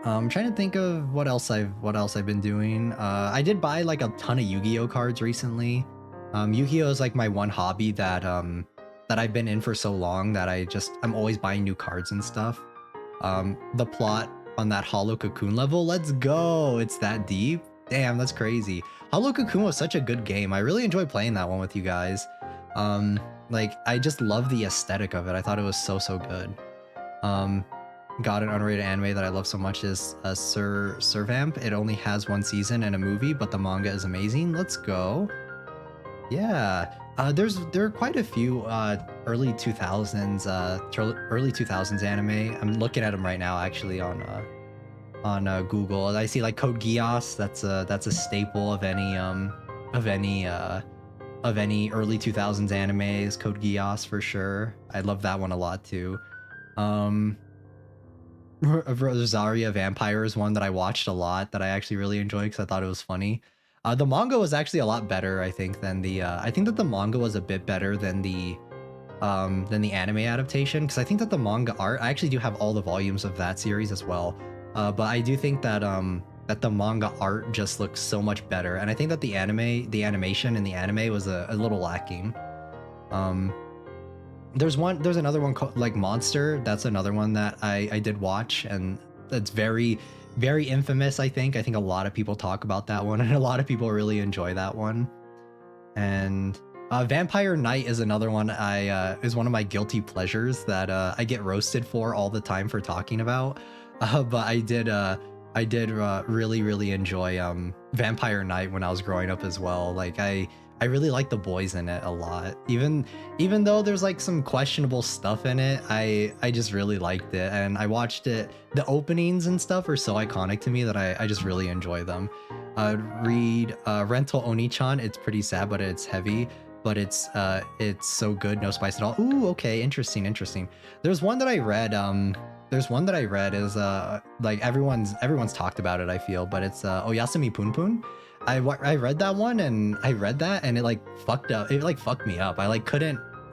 I'm trying to think of what else I've been doing. I did buy like a ton of Yu-Gi-Oh cards recently. Yu-Gi-Oh is like my one hobby that I've been in for so long that I'm always buying new cards and stuff. the plot on that Hollow Cocoon level. Let's go! It's that deep? Damn, that's crazy. Hollow Cocoon was such a good game. I really enjoyed playing that one with you guys. Like, I just love the aesthetic of it. I thought it was so good. Got an underrated anime that I love so much is Servamp. It only has 1 season and a movie, but the manga is amazing. Let's go. Yeah. There are quite a few early 2000s anime. I'm looking at them right now actually on Google. I see like Code Geass. That's a staple of any early 2000s animes. Code Geass for sure. I love that one a lot too. Rosaria Vampire is one that I watched a lot that I actually really enjoyed because I thought it was funny. The manga was actually a lot better, I think, than the I think that the manga was a bit better than the anime adaptation, because I think that the manga art, I actually do have all the volumes of that series as well. But I do think that that the manga art just looks so much better, and I think that the animation in the anime was a little lacking. There's another one called like Monster. That's another one that I did watch, and that's very infamous. I think a lot of people talk about that one, and a lot of people really enjoy that one. And Vampire Knight is another one is one of my guilty pleasures that I get roasted for all the time for talking about. But I did really enjoy Vampire Knight when I was growing up as well. Like I really like the boys in it a lot. Even though there's like some questionable stuff in it, I just really liked it, and I watched it. The openings and stuff are so iconic to me that I just really enjoy them. Read Rental Oni-chan. It's pretty sad, but it's heavy. But it's so good, no spice at all. Ooh, okay, interesting. There's one that I read. Is like everyone's talked about it, I feel, but it's Oyasumi Punpun. I read that one, and it like fucked me up. I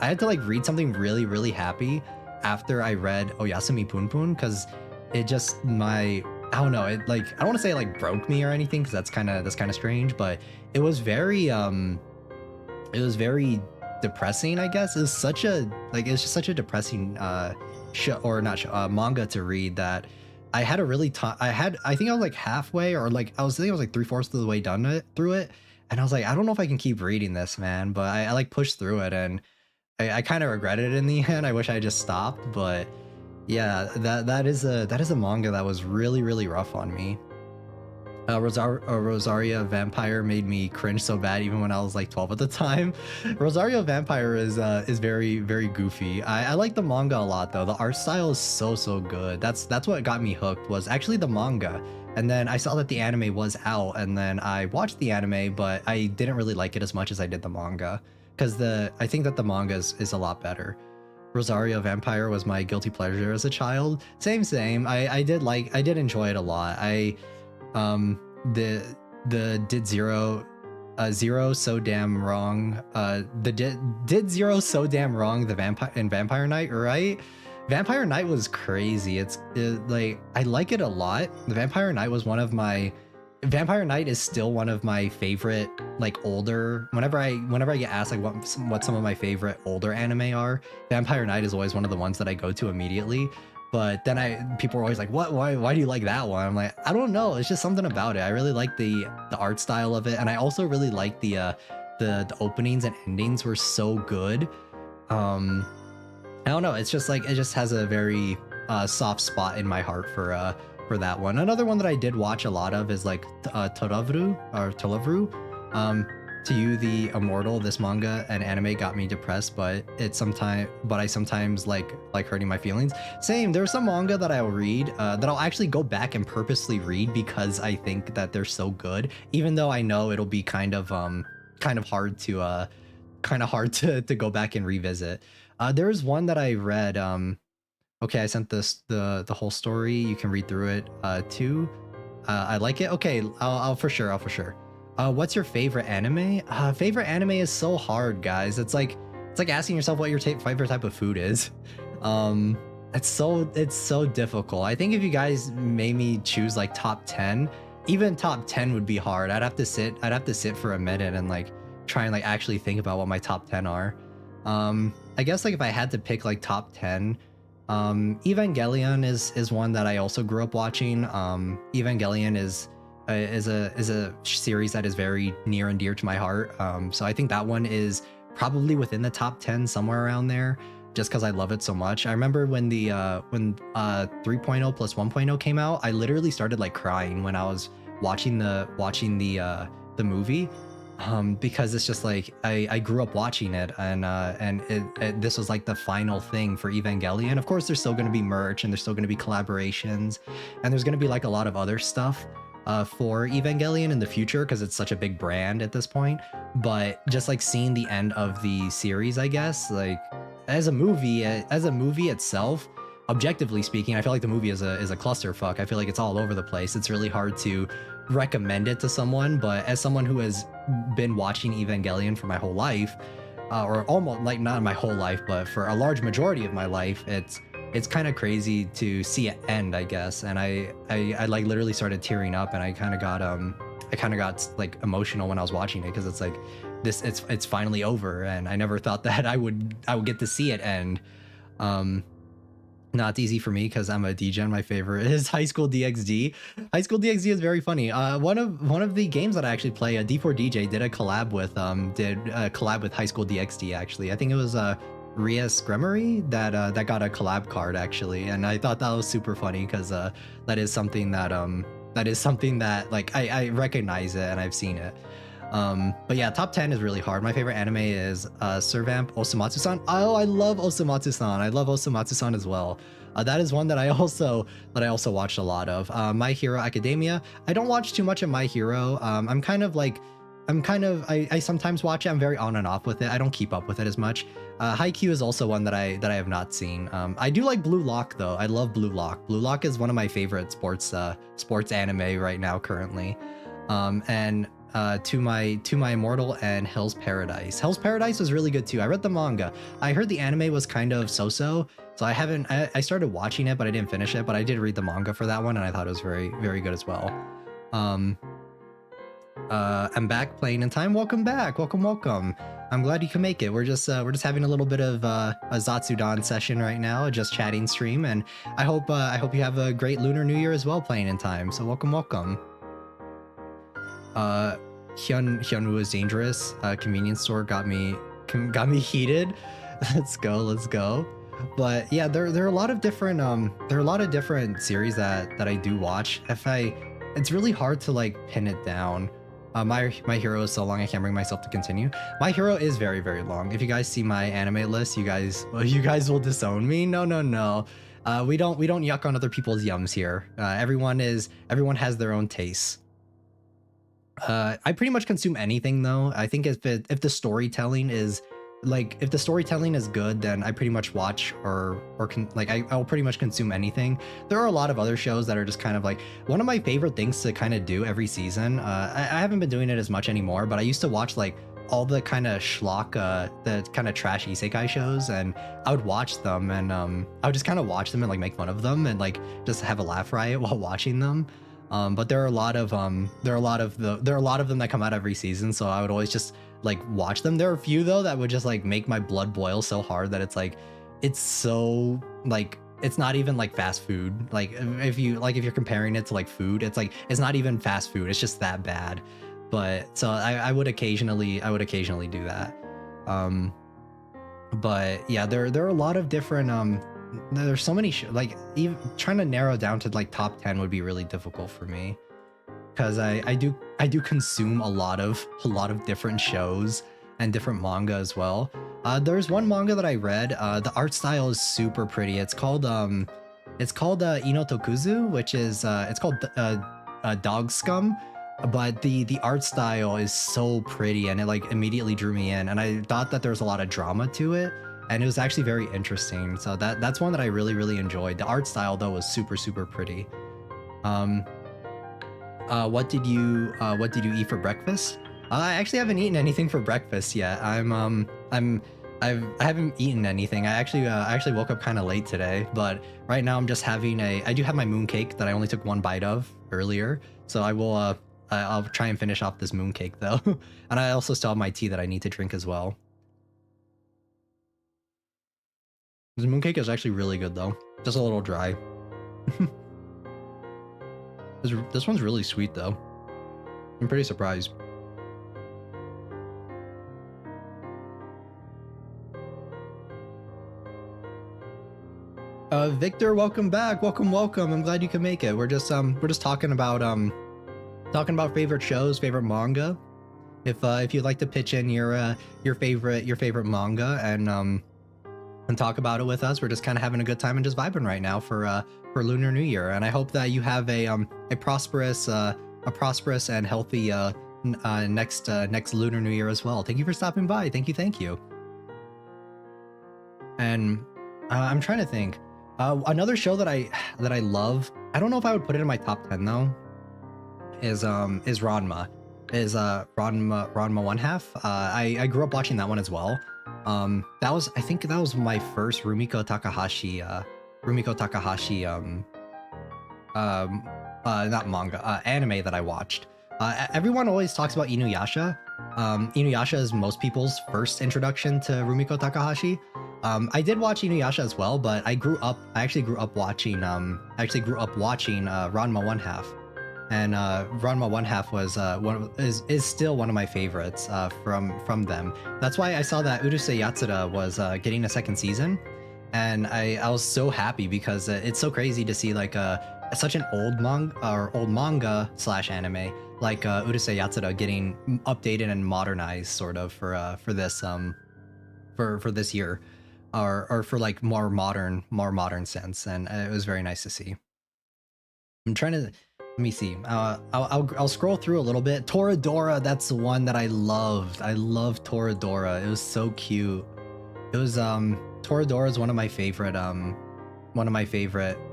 had to like read something really happy after I read Oyasumi Punpun, because it just I don't know, it like, I don't want to say it like broke me or anything, because that's kind of strange, but it was very depressing, I guess. It's just such a depressing manga to read that I had a really I think I was like halfway, or like I was 3/4 of the way done through it, and I was like, I don't know if I can keep reading this, man. But I like pushed through it, and I kind of regretted it in the end. I wish I just stopped, but yeah, that is a manga that was really rough on me. Rosaria Vampire made me cringe so bad even when I was like 12 at the time. Rosario Vampire is very goofy. I like the manga a lot though. The art style is so good. That's what got me hooked, was actually the manga. And then I saw that the anime was out, and then I watched the anime, but I didn't really like it as much as I did the manga, because I think that the manga is a lot better. Rosario Vampire was my guilty pleasure as a child. Same. I did enjoy it a lot. The did zero so damn wrong. Did zero so damn wrong. The Vampire Knight, right? Vampire Knight was crazy. Like, I like it a lot. The Vampire Knight is still one of my favorite, like, older. Whenever I get asked like what some of my favorite older anime are, Vampire Knight is always one of the ones that I go to immediately. But then people are always like, what? Why do you like that one? I'm like, I don't know. It's just something about it. I really like the art style of it, and I also really like the openings and endings were so good. I don't know. It's just like, it just has a very soft spot in my heart for that one. Another one that I did watch a lot of is like Tolavru. To You the Immortal. This manga and anime got me depressed, but I sometimes like hurting my feelings. Same. There's some manga that I'll read that I'll actually go back and purposely read because I think that they're so good, even though I know it'll be kind of hard to go back and revisit. There's one that I read. Okay, I sent the whole story. You can read through it too. I like it. Okay, I'll for sure. What's your favorite anime? Favorite anime is so hard, guys. It's like asking yourself what your favorite type of food is. It's so difficult. I think if you guys made me choose like top 10, even top 10 would be hard. I'd have to sit for a minute and like try and like actually think about what my top 10 are. I guess like if I had to pick like top 10, Evangelion is one that I also grew up watching. Evangelion is a series that is very near and dear to my heart. So I think that one is probably within the top 10, somewhere around there, just because I love it so much. I remember when the 3.0 plus 1.0 came out, I literally started like crying when I was watching the movie. Because it's just like I grew up watching it, and this was like the final thing for Evangelion. Of course, there's still going to be merch, and there's still going to be collaborations, and there's going to be like a lot of other stuff for Evangelion in the future because it's such a big brand at this point. But just like seeing the end of the series, I guess, like as a movie itself, objectively speaking, I feel like the movie is a clusterfuck. I feel like it's all over the place. It's really hard to recommend it to someone, but as someone who has been watching Evangelion for my whole life, or almost like not my whole life, but for a large majority of my life, it's kind of crazy to see it end, I guess. And I like literally started tearing up, and I kind of got like emotional when I was watching it, because it's like it's finally over, and I never thought that I would get to see it end. Not easy for me because I'm a degen. My favorite is High School DxD. High School DxD is very funny. One of the games that I actually play, D4DJ did a collab with High School DxD. Actually, I think it was Ria Scremery that got a collab card actually, and I thought that was super funny because that is something that like I recognize it and I've seen it. But yeah, top 10 is really hard. My favorite anime is Servamp Osamatsu-san. Oh, I love Osamatsu-san. I love Osamatsu-san as well. That is one that I also watched a lot of. My Hero Academia. I don't watch too much of My Hero. I sometimes watch it. I'm very on and off with it. I don't keep up with it as much. Haikyuu is also one that I have not seen. I do like Blue Lock though. I love Blue Lock. Blue Lock is one of my favorite sports anime right now currently. And to my Immortal and Hell's Paradise. Hell's Paradise was really good too. I read the manga. I heard the anime was kind of so-so, so I started watching it, but I didn't finish it. But I did read the manga for that one, and I thought it was very, very good as well. I'm back playing in time. Welcome back. Welcome. I'm glad you can make it. We're just having a little bit of a zatsudan session right now, just chatting stream, and I hope you have a great Lunar New Year as well playing in time. So welcome. Hyunwoo is dangerous. Convenience store got me heated. Let's go. But yeah, there are a lot of different series that I do watch. It's really hard to like pin it down. My Hero is so long I can't bring myself to continue. My Hero is very, very long. If you guys see my anime list, you guys will disown me. No. We don't yuck on other people's yums here. Everyone has their own tastes. I pretty much consume anything though. I think if the storytelling is good, then I pretty much watch I'll pretty much consume anything. There are a lot of other shows that are just kind of like one of my favorite things to kind of do every season. I haven't been doing it as much anymore, but I used to watch like all the kind of schlock, the kind of trash isekai shows, and I would watch them, and I would just kind of watch them and like make fun of them and like just have a laugh riot while watching them. But there are a lot of them that come out every season, so I would always just like watch them. There are a few though that would just like make my blood boil so hard that it's so like it's not even like fast food. Like if you're comparing it to like food, it's like it's not even fast food. It's just that bad. But so I would occasionally do that. But yeah, there are a lot of different there's so many like even trying to narrow down to like top 10 would be really difficult for me, because I do consume a lot of different shows and different manga as well. There's one manga that I read. The art style is super pretty. It's called Inotokuzu, which is it's called Dog Scum. But the art style is so pretty, and it like immediately drew me in, and I thought that there was a lot of drama to it, and it was actually very interesting. So that's one that I really, really enjoyed. The art style though was super, super pretty. What did you eat for breakfast? I actually haven't eaten anything for breakfast yet. I haven't eaten anything. I actually woke up kind of late today, but right now I'm just having I do have my mooncake that I only took one bite of earlier. So I'll try and finish off this mooncake though. And I also still have my tea that I need to drink as well. This mooncake is actually really good though. Just a little dry. This one's really sweet though. I'm pretty surprised. Victor, welcome back. Welcome. I'm glad you can make it. We're just talking about favorite shows, favorite manga. If you'd like to pitch in your favorite manga and talk about it with us, we're just kind of having a good time and just vibing right now for Lunar New Year. And I hope that you have a prosperous and healthy next Lunar New Year as well. Thank you for stopping by. Thank you. And I'm trying to think. Another show that I love. I don't know if I would put it in my top 10 though. Is Ranma. Ranma One Half. I grew up watching that one as well. I think that was my first Rumiko Takahashi not manga, anime that I watched. Everyone always talks about Inuyasha. Inuyasha is most people's first introduction to Rumiko Takahashi. I did watch Inuyasha as well, but I actually grew up watching Ranma One Half. And Ranma One Half was is still one of my favorites from them. That's why I saw that Urusei Yatsura was getting a second season, and I was so happy because it's so crazy to see like such an old manga / anime like Urusei Yatsura getting updated and modernized sort of for this year, or for like more modern sense, and it was very nice to see. I'm trying to. Let me see. I'll scroll through a little bit. Toradora, that's the one that I loved. I loved Toradora. It was so cute. It was Toradora is one of my favorite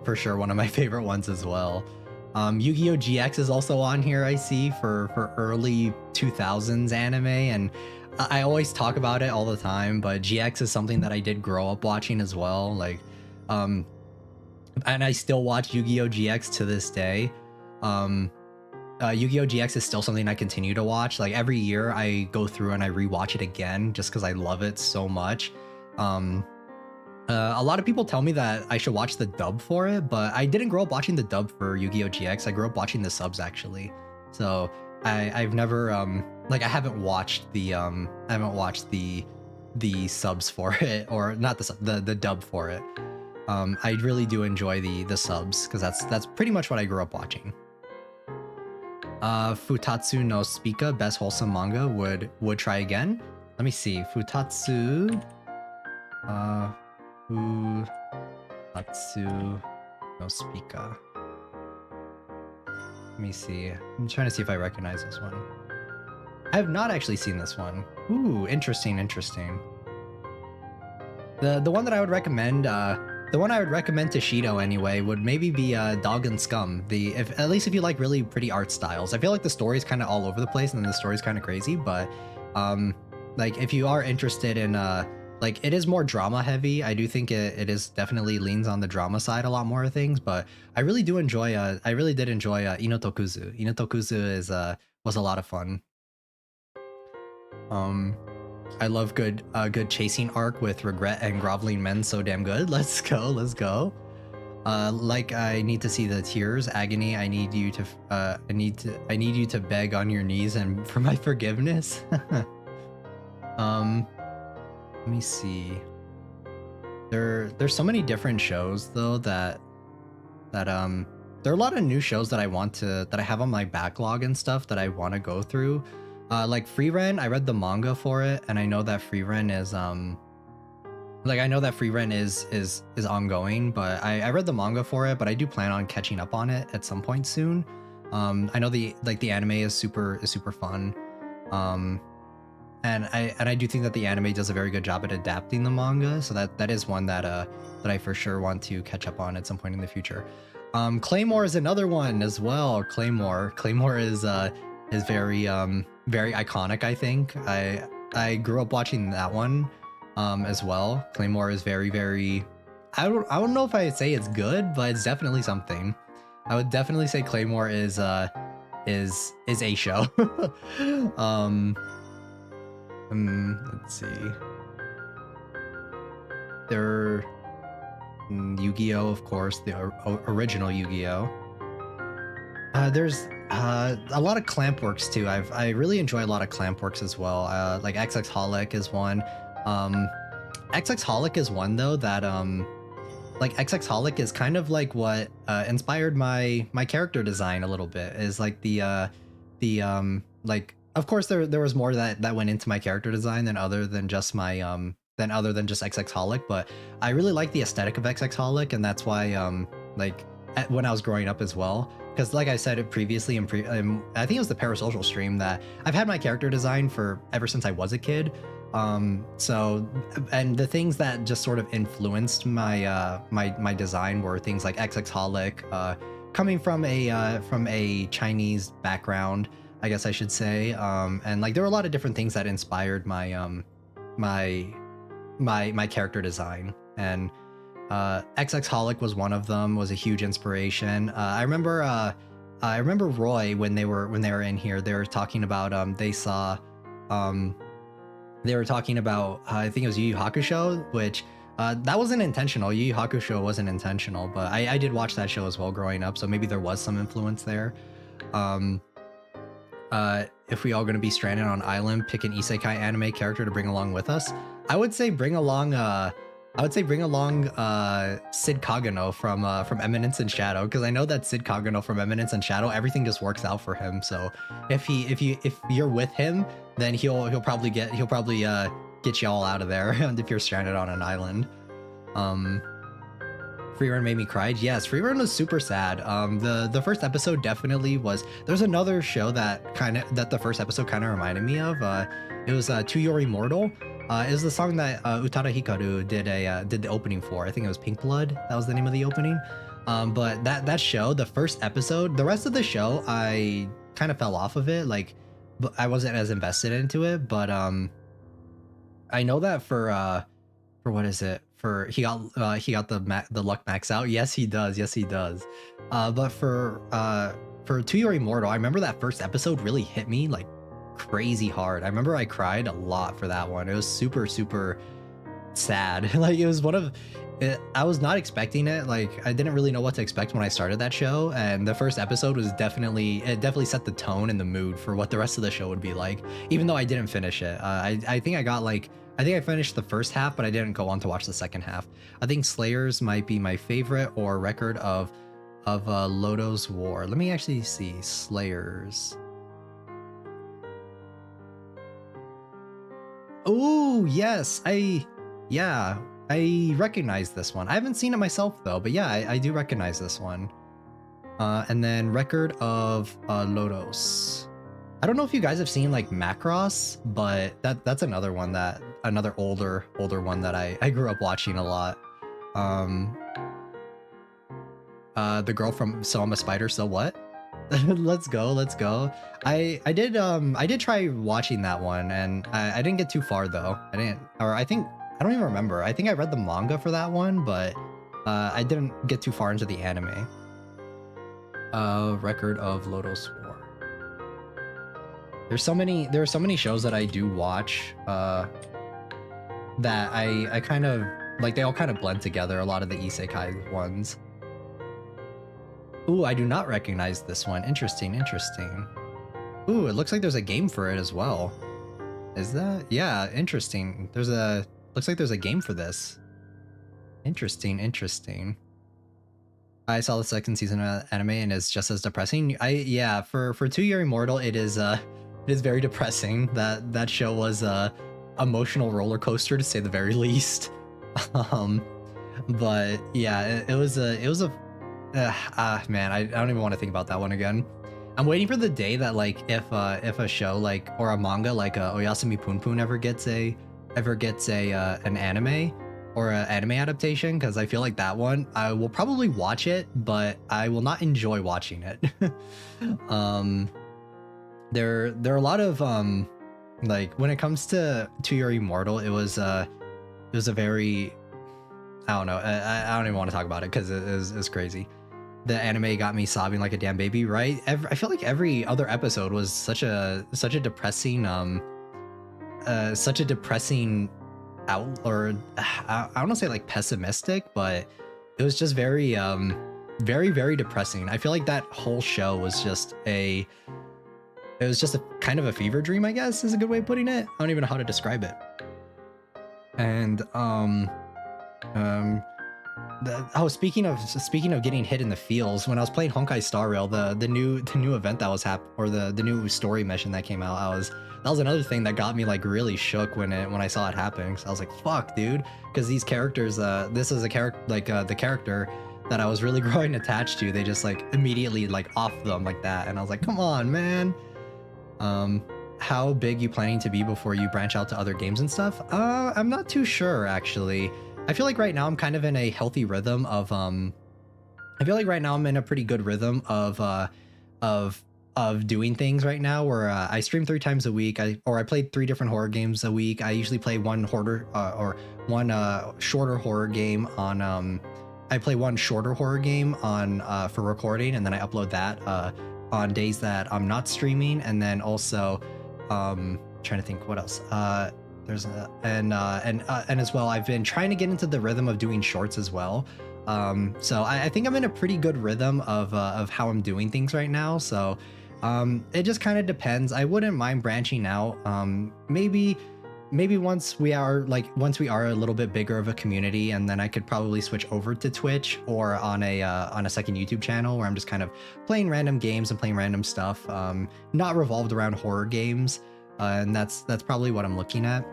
for sure. One of my favorite ones as well. Yu-Gi-Oh! GX is also on here. I see for early 2000s anime, and I always talk about it all the time. But GX is something that I did grow up watching as well. Like, and I still watch Yu-Gi-Oh! GX to this day. Yu-Gi-Oh! GX is still something I continue to watch. Like every year I go through and I rewatch it again just because I love it so much. A lot of people tell me that I should watch the dub for it, but I didn't grow up watching the dub for Yu-Gi-Oh! GX. I grew up watching the subs actually. So I've never I haven't watched the subs for it, or not the dub for it. I really do enjoy the subs because that's pretty much what I grew up watching. Futatsu no Spika, best wholesome manga, would try again. Let me see. Futatsu no Spika. Let me see. I'm trying to see if I recognize this one. I have not actually seen this one. Ooh, interesting. The one that I would recommend, the one I would recommend to Shido anyway would maybe be Dog and Scum. At least if you like really pretty art styles. I feel like the story's kind of all over the place and then the story's kind of crazy, but like if you are interested in like it is more drama heavy. I do think it is definitely leans on the drama side a lot more of things, but I really did enjoy Inotokuzu. Inotokuzu was a lot of fun. I love good chasing arc with regret and groveling men. So damn good. Let's go. Like I need to see the tears, agony. I need you to beg on your knees and for my forgiveness. Let me see. There's so many different shows though that there are a lot of new shows that I have on my backlog and stuff that I want to go through. Like Frieren, I read the manga for it, and I know that Frieren is ongoing, but I read the manga for it, but I do plan on catching up on it at some point soon. I know the anime is super fun. And I do think that the anime does a very good job at adapting the manga, so that is one that I for sure want to catch up on at some point in the future. Claymore is another one as well. Claymore is very iconic, I think. I grew up watching that one as well. Claymore is very I don't know if I'd say it's good, but it's definitely something. I would definitely say Claymore is a show. Let's see. Yu-Gi-Oh, of course, the original Yu-Gi-Oh. There's a lot of clamp works too. I really enjoy a lot of clamp works as well. Like XX Holic is one. XX Holic is one though that like XX Holic is kind of like what inspired my character design a little bit. Is like the like, of course there was more that went into my character design than other than just my just XX Holic, but I really like the aesthetic of XX Holic, and that's why like when I was growing up as well. Because like I said it previously, I think it was the Parasocial stream, that I've had my character design for ever since I was a kid. So, and the things that just sort of influenced my my design were things like XX Holic, coming from a Chinese background, I guess I should say. And like there were a lot of different things that inspired my my character design, and XX Holic was one of them. Was a huge inspiration. I remember Roy when they were in here. They were talking about they were talking about I think it was Yu Yu Hakusho, which that wasn't intentional. Yu Yu Hakusho wasn't intentional, but I did watch that show as well growing up, so maybe there was some influence there. If we all going to be stranded on an island, pick an isekai anime character to bring along with us. I would say bring along Sid Kagano from Eminence and Shadow, because I know that Sid Kagano from Eminence and Shadow, everything just works out for him. So if you're with him, then he'll probably get you all out of there if you're stranded on an island. Free Run made me cry. Yes, Free Run was super sad. The first episode definitely was. There's another show that the first episode kind of reminded me of. It was To Your Immortal. It was the song that Utada Hikaru did the opening for. I think it was Pink Blood. That was the name of the opening. But that show, the first episode, the rest of the show, I kind of fell off of it. Like, I wasn't as invested into it. But I know that for what is it? For he got the luck max out. Yes, he does. Yes, he does. But for To Your Immortal, I remember that first episode really hit me like crazy hard. I remember I cried a lot for that one. It was super sad. Like it was I was not expecting it. Like I didn't really know what to expect when I started that show, and the first episode was definitely set the tone and the mood for what the rest of the show would be like, even though I didn't finish it. I think I finished the first half, but I didn't go on to watch the second half. I think Slayers might be my favorite, or Record of Lodo's War. Let me actually see. Slayers. Oh, yes. I recognize this one. I haven't seen it myself though, but yeah, I do recognize this one. And then Record of Lodos. I don't know if you guys have seen like Macross, but that's another one another older one that I grew up watching a lot. The girl from So I'm a Spider, So What? let's go. I did try watching that one, and I didn't get too far though. I don't even remember. I think I read the manga for that one, but I didn't get too far into the anime. Record of Lodos War. There are so many shows that I do watch that I kind of like, they all kind of blend together, a lot of the isekai ones. Ooh, I do not recognize this one. Interesting. Ooh, it looks like there's a game for it as well. Is that? Yeah, interesting. Looks like there's a game for this. Interesting. I saw the second season of anime and it's just as depressing. Yeah, for To Your Immortal, it is very depressing. That show was a emotional roller coaster to say the very least. But yeah, it was a man, I don't even want to think about that one again. I'm waiting for the day that like if a show like, or a manga like Oyasumi Punpun ever gets an anime or an anime adaptation, because I feel like that one I will probably watch it, but I will not enjoy watching it. There are a lot of like, when it comes to Your Immortal, it was a very, I don't know, I don't even want to talk about it because it is crazy. The anime got me sobbing like a damn baby, right? I feel like every other episode was such a depressing out, or I don't want to say like pessimistic, but it was just very very depressing. I feel like that whole show was just it was just a kind of a fever dream, I guess is a good way of putting it. I don't even know how to describe it. And speaking of getting hit in the feels, when I was playing Honkai Star Rail, the new event that was the new story mission that came out, that was another thing that got me like really shook when I saw it happen. So I was like, fuck, dude, because these characters, this is a character like the character that I was really growing attached to, they just like immediately like off them like that, and I was like, come on, man. How big you planning to be before you branch out to other games and stuff? I'm not too sure, actually. I feel like right now I'm kind of in a healthy rhythm of I feel like right now I'm in a pretty good rhythm of doing things right now, where I stream 3 times a week. I played 3 different horror games a week. I usually play one shorter horror game on I play one shorter horror game on for recording, and then I upload that on days that I'm not streaming. And then also trying to think what else. There's and as well, I've been trying to get into the rhythm of doing shorts as well. So I think I'm in a pretty good rhythm of how I'm doing things right now. So it just kind of depends. I wouldn't mind branching out. Maybe once we are a little bit bigger of a community, and then I could probably switch over to Twitch or on a second YouTube channel where I'm just kind of playing random games and playing random stuff, not revolved around horror games. And that's probably what I'm looking at.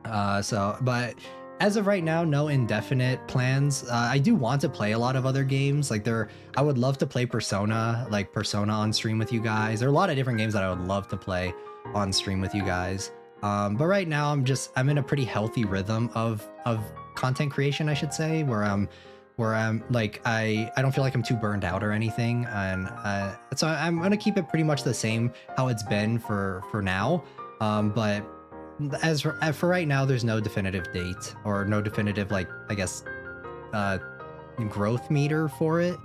But as of right now, no indefinite plans. I do want to play a lot of other games. I would love to play Persona on stream with you guys. There are a lot of different games that I would love to play on stream with you guys. But right now I'm in a pretty healthy rhythm of content creation, I should say, where I'm like, I don't feel like I'm too burned out or anything. And so I'm gonna keep it pretty much the same how it's been for now. But as for right now, there's no definitive date or no definitive, like, I guess, growth meter for it.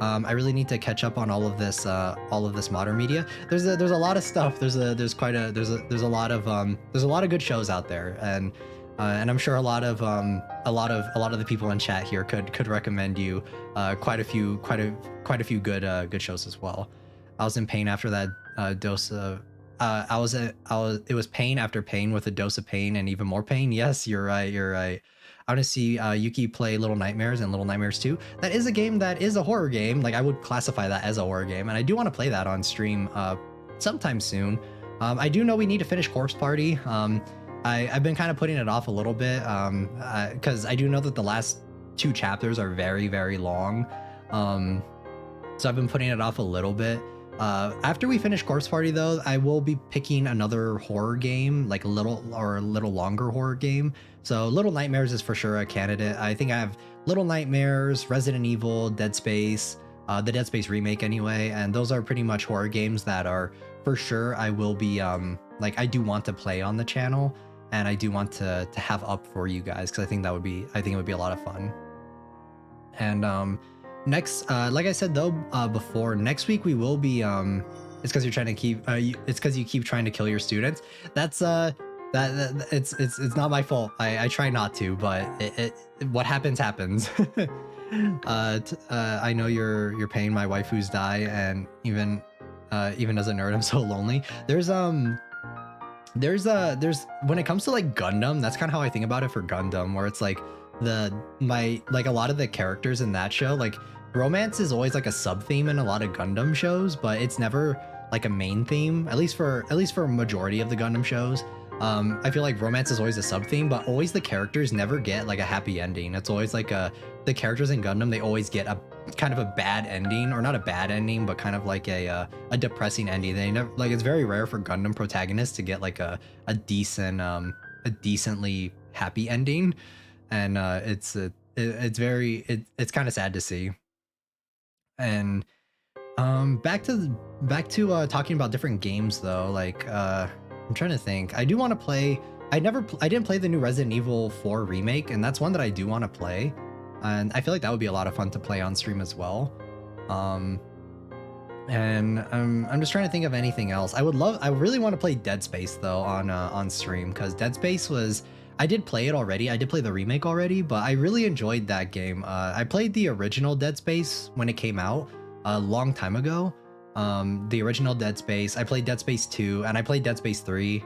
I really need to catch up on all of this modern media. There's a lot of stuff. There's a lot of good shows out there, and I'm sure a lot of the people in chat here could recommend you quite a few good shows as well. I was in pain after that dose of. It was pain after pain with a dose of pain and even more pain. Yes, you're right. I want to see Yuki play Little Nightmares and Little Nightmares 2. That is a game that is a horror game. Like, I would classify that as a horror game, and I do want to play that on stream sometime soon. I do know we need to finish Corpse Party. I've been kind of putting it off a little bit because I do know that the last 2 chapters are very, very long. So I've been putting it off a little bit. After we finish Corpse Party, though, I will be picking another horror game, like a little longer horror game. So Little Nightmares is for sure a candidate. I think I have Little Nightmares, Resident Evil, Dead Space, the Dead Space remake anyway, and those are pretty much horror games that are for sure I will be like, I do want to play on the channel, and I do want to have up for you guys, because I think it would be a lot of fun. And next, like I said though before, next week we will be it's because you're trying to keep it's because you keep trying to kill your students. That's it's not my fault. I try not to, but what happens. I know you're paying my waifus die, and even as a nerd I'm so lonely. There's when it comes to like Gundam, that's kind of how I think about it for Gundam, where it's like a lot of the characters in that show, like romance is always like a sub theme in a lot of Gundam shows, but it's never like a main theme, at least for a majority of the Gundam shows. I feel like romance is always a sub theme, but always the characters never get like a happy ending. It's always like the characters in Gundam, they always get a kind of a bad ending, or not a bad ending, but kind of like a depressing ending. They never, like, it's very rare for Gundam protagonists to get like a decently happy ending, and it's kind of sad to see. And back to talking about different games though, like I'm trying to think. I do want to play. I didn't play the new Resident Evil 4 remake, and that's one that I do want to play. And I feel like that would be a lot of fun to play on stream as well. And I'm just trying to think of anything else. I really want to play Dead Space though on stream, because Dead Space was, I did play it already. I did play the remake already, but I really enjoyed that game. I played the original Dead Space when it came out a long time ago. The original Dead Space. I played Dead Space 2 and I played Dead Space 3.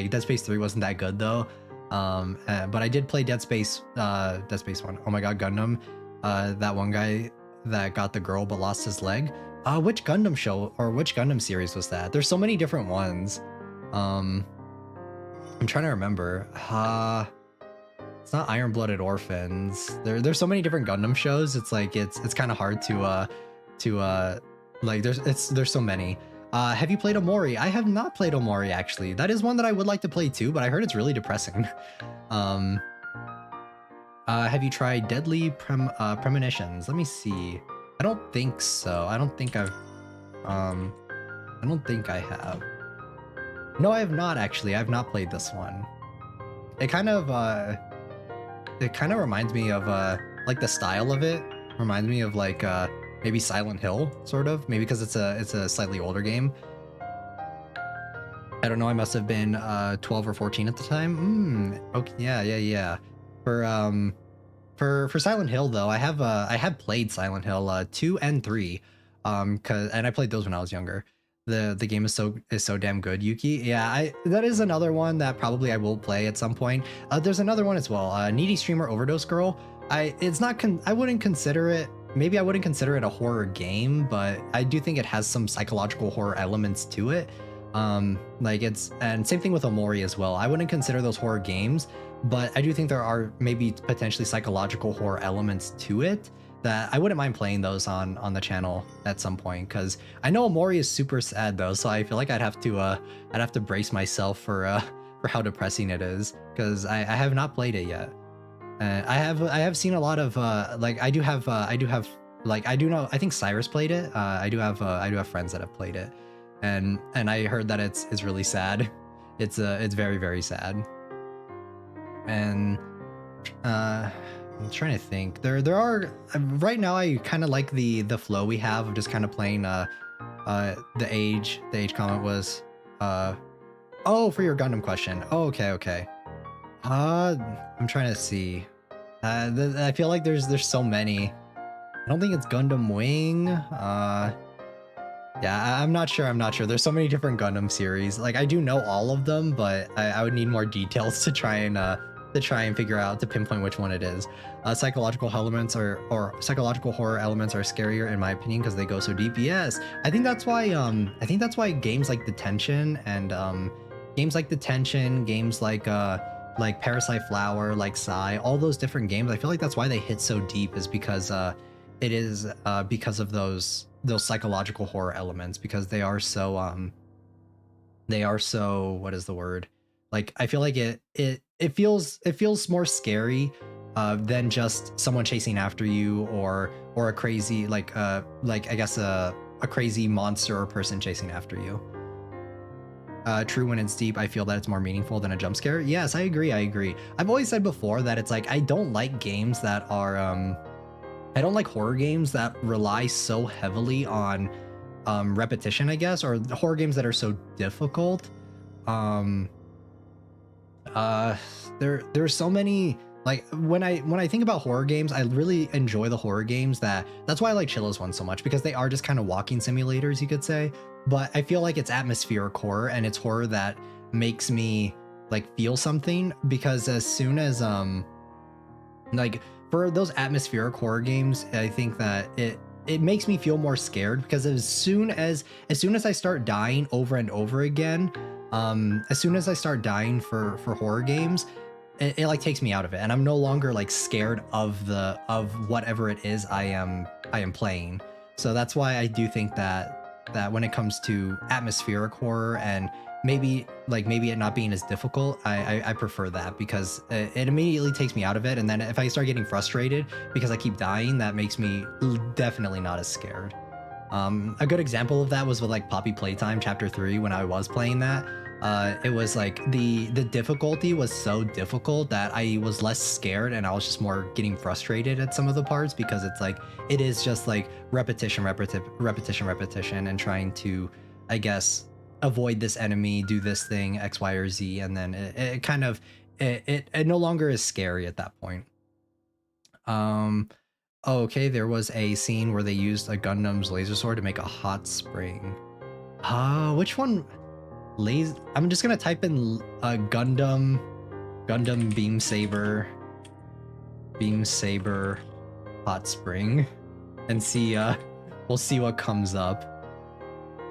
Dead Space 3 wasn't that good though. But I did play Dead Space 1. Oh my god, Gundam. That one guy that got the girl but lost his leg. Which Gundam show or which Gundam series was that? There's so many different ones. I'm trying to remember. It's not Iron Blooded Orphans. There's so many different Gundam shows. It's like it's kind of hard to like there's so many. Have you played Omori? I have not played Omori actually. That is one that I would like to play too, but I heard it's really depressing. Have you tried Deadly Premonitions? Let me see. I don't think so. I don't think I have. No, I have not actually. I've not played this one. It kind of reminds me of like the style of it reminds me of like maybe Silent Hill, sort of. Maybe because it's a slightly older game. I don't know. I must have been 12 or 14 at the time. Okay, yeah. For Silent Hill though, I have played Silent Hill 2 and 3, and I played those when I was younger. The game is so damn good. Yuki, yeah, that is another one that probably I will play at some point. There's another one as well, Needy Streamer Overdose Girl. I wouldn't consider it. Maybe I wouldn't consider it a horror game, but I do think it has some psychological horror elements to it. And same thing with Omori as well. I wouldn't consider those horror games, but I do think there are maybe potentially psychological horror elements to it that I wouldn't mind playing those on the channel at some point, because I know Omori is super sad though, so I feel like I'd have to brace myself for how depressing it is, because I have not played it yet. I have seen a lot of I do know, I think Cyrus played it. I do have friends that have played it, and I heard that it's really sad. It's very, very sad. And I'm trying to think. There are right now. I kind of like the flow we have of just kind of playing. The age comment was oh, for your Gundam question. Oh, okay. I'm trying to see. I feel like there's so many. I don't think it's Gundam Wing. Yeah, I'm not sure. There's so many different Gundam series. Like I do know all of them, but I would need more details to try and figure out, to pinpoint which one it is. Psychological elements or psychological horror elements are scarier in my opinion because they go so deep. Yes, I think that's why games like Detention and games like Parasite Flower, like Psy, all those different games, I feel like that's why they hit so deep, is because it is because of those psychological horror elements, because they are so what is the word? Like I feel like it feels more scary than just someone chasing after you or a crazy I guess a crazy monster or person chasing after you. True, when it's deep, I feel that it's more meaningful than a jump scare. Yes, I agree. I've always said before that it's like I don't like games that are I don't like horror games that rely so heavily on repetition, I guess, or horror games that are so difficult. There's so many, like when I think about horror games, I really enjoy the horror games that's why I like Chilla's one so much, because they are just kind of walking simulators, you could say. But I feel like it's atmospheric horror, and it's horror that makes me like feel something, because as soon as like for those atmospheric horror games, I think that it makes me feel more scared, because as soon as I start dying over and over again, as soon as I start dying for horror games, it like takes me out of it, and I'm no longer like scared of whatever it is I am playing. So that's why I do think that when it comes to atmospheric horror, and maybe it not being as difficult, I prefer that, because it immediately takes me out of it. And then if I start getting frustrated because I keep dying, that makes me definitely not as scared. A good example of that was with like Poppy Playtime Chapter 3, when I was playing that. It was like the difficulty was so difficult that I was less scared, and I was just more getting frustrated at some of the parts, because it's like it is just like repetition, and trying to, I guess, avoid this enemy, do this thing, X, Y, or Z, and then it it no longer is scary at that point. Oh, okay, there was a scene where they used a Gundam's laser sword to make a hot spring. Which one? I'm just gonna type in Gundam beam saber hot spring and see we'll see what comes up.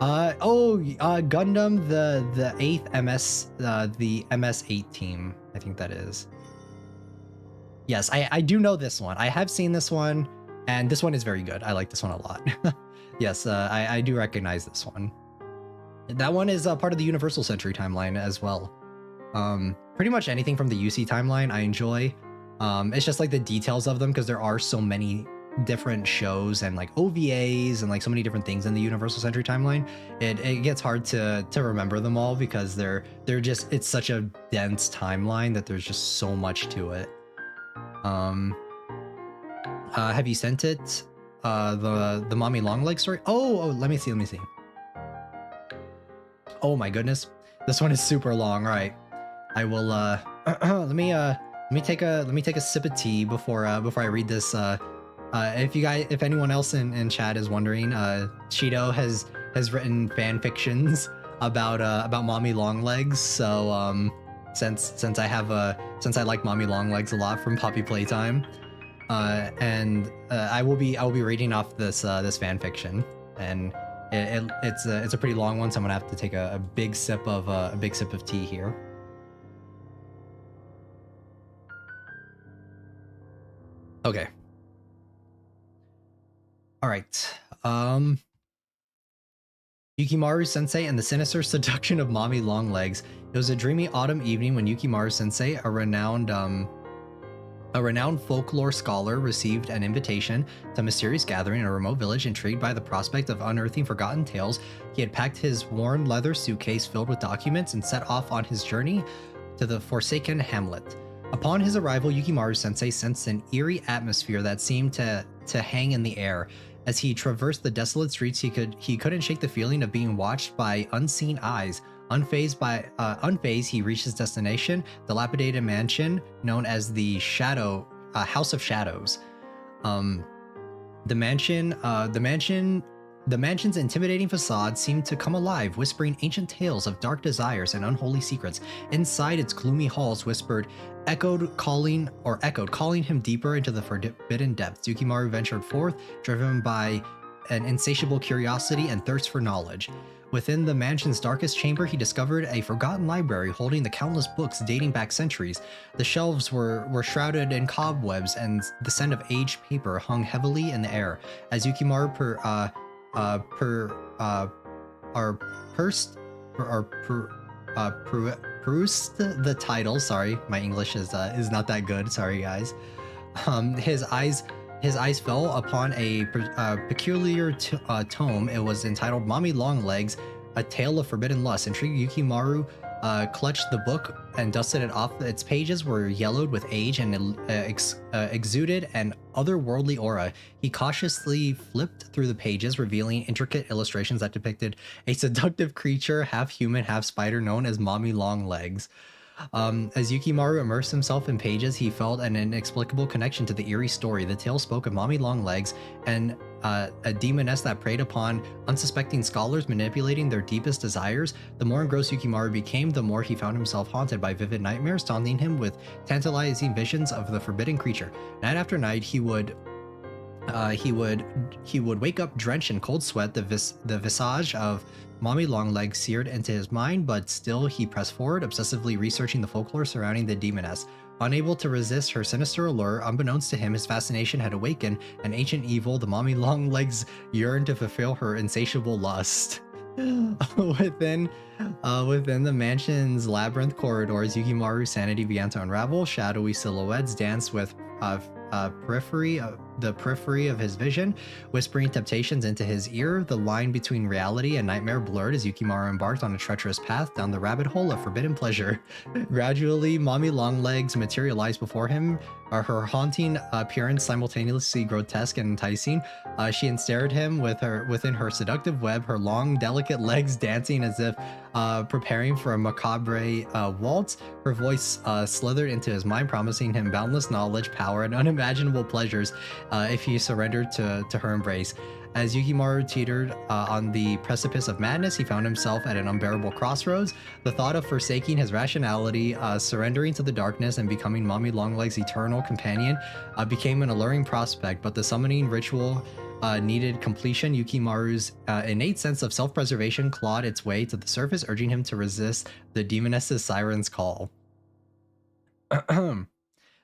Gundam the 8th MS the MS8 team, I think that is. Yes, I do know this one. I have seen this one, and this one is very good. I like this one a lot. Yes, I do recognize this one. That one is part of the Universal Century timeline as well. Pretty much anything from the UC timeline I enjoy. It's just like the details of them, because there are so many different shows and like OVAs and like so many different things in the Universal Century timeline. It gets hard to remember them all, because they're just, it's such a dense timeline that there's just so much to it. Have you sent it? The Mommy Longleg story? Oh, let me see. Oh my goodness, this one is super long. All right, I will. let me take a sip of tea before I read this. If anyone else in chat is wondering, Cheeto has written fan fictions about Mommy Longlegs. So since I like Mommy Longlegs a lot from Poppy Playtime, and I will be reading off this fan fiction, and it's a pretty long one, so I'm gonna have to take a big sip of tea here. Okay. All right. Yukimaru Sensei and the Sinister Seduction of Mommy Longlegs. It was a dreamy autumn evening when Yukimaru Sensei, a renowned folklore scholar, received an invitation to a mysterious gathering in a remote village. Intrigued by the prospect of unearthing forgotten tales, he had packed his worn leather suitcase filled with documents and set off on his journey to the forsaken hamlet. Upon his arrival, Yukimaru Sensei sensed an eerie atmosphere that seemed to hang in the air. As he traversed the desolate streets, he couldn't shake the feeling of being watched by unseen eyes. Unfazed, he reached his destination, the dilapidated mansion known as the House of Shadows. The mansion's intimidating facade seemed to come alive, whispering ancient tales of dark desires and unholy secrets. Inside its gloomy halls echoed calling him deeper into the forbidden depths. Yukimaru ventured forth, driven by an insatiable curiosity and thirst for knowledge. Within the mansion's darkest chamber, he discovered a forgotten library holding the countless books dating back centuries. The shelves were shrouded in cobwebs, and the scent of aged paper hung heavily in the air. As Yukimaru perused the title. Sorry, my English is not that good. Sorry, guys. His eyes fell upon a peculiar tome. It was entitled "Mommy Longlegs: A Tale of Forbidden Lust." Intrigued, Yukimaru clutched the book and dusted it off. Its pages were yellowed with age and exuded an otherworldly aura. He cautiously flipped through the pages, revealing intricate illustrations that depicted a seductive creature, half human, half spider, known as Mommy Longlegs. As Yukimaru immersed himself in pages, he felt an inexplicable connection to the eerie story. The tale spoke of Mommy Longlegs and a demoness that preyed upon unsuspecting scholars, manipulating their deepest desires. The more engrossed Yukimaru became, the more he found himself haunted by vivid nightmares, taunting him with tantalizing visions of the forbidden creature. Night after night, he would wake up drenched in cold sweat, the visage of Mommy Longlegs seared into his mind, but still he pressed forward, obsessively researching the folklore surrounding the demoness. Unable to resist her sinister allure, unbeknownst to him, his fascination had awakened an ancient evil. The Mommy Longlegs yearned to fulfill her insatiable lust. Within the mansion's labyrinth corridors, Yukimaru's sanity began to unravel. Shadowy silhouettes danced with the periphery of his vision, whispering temptations into his ear. The line between reality and nightmare blurred as Yukimaru embarked on a treacherous path down the rabbit hole of forbidden pleasure. Gradually, Mommy Longlegs materialized before him, her haunting appearance simultaneously grotesque and enticing. She ensnared him within her seductive web, her long, delicate legs dancing as if preparing for a macabre waltz. Her voice slithered into his mind, promising him boundless knowledge, power, and unimaginable pleasures if he surrendered to her embrace. As Yukimaru teetered on the precipice of madness, he found himself at an unbearable crossroads. The thought of forsaking his rationality, surrendering to the darkness, and becoming Mommy Longleg's eternal companion became an alluring prospect, but the summoning ritual needed completion. Yukimaru's innate sense of self-preservation clawed its way to the surface, urging him to resist the demoness's siren's call.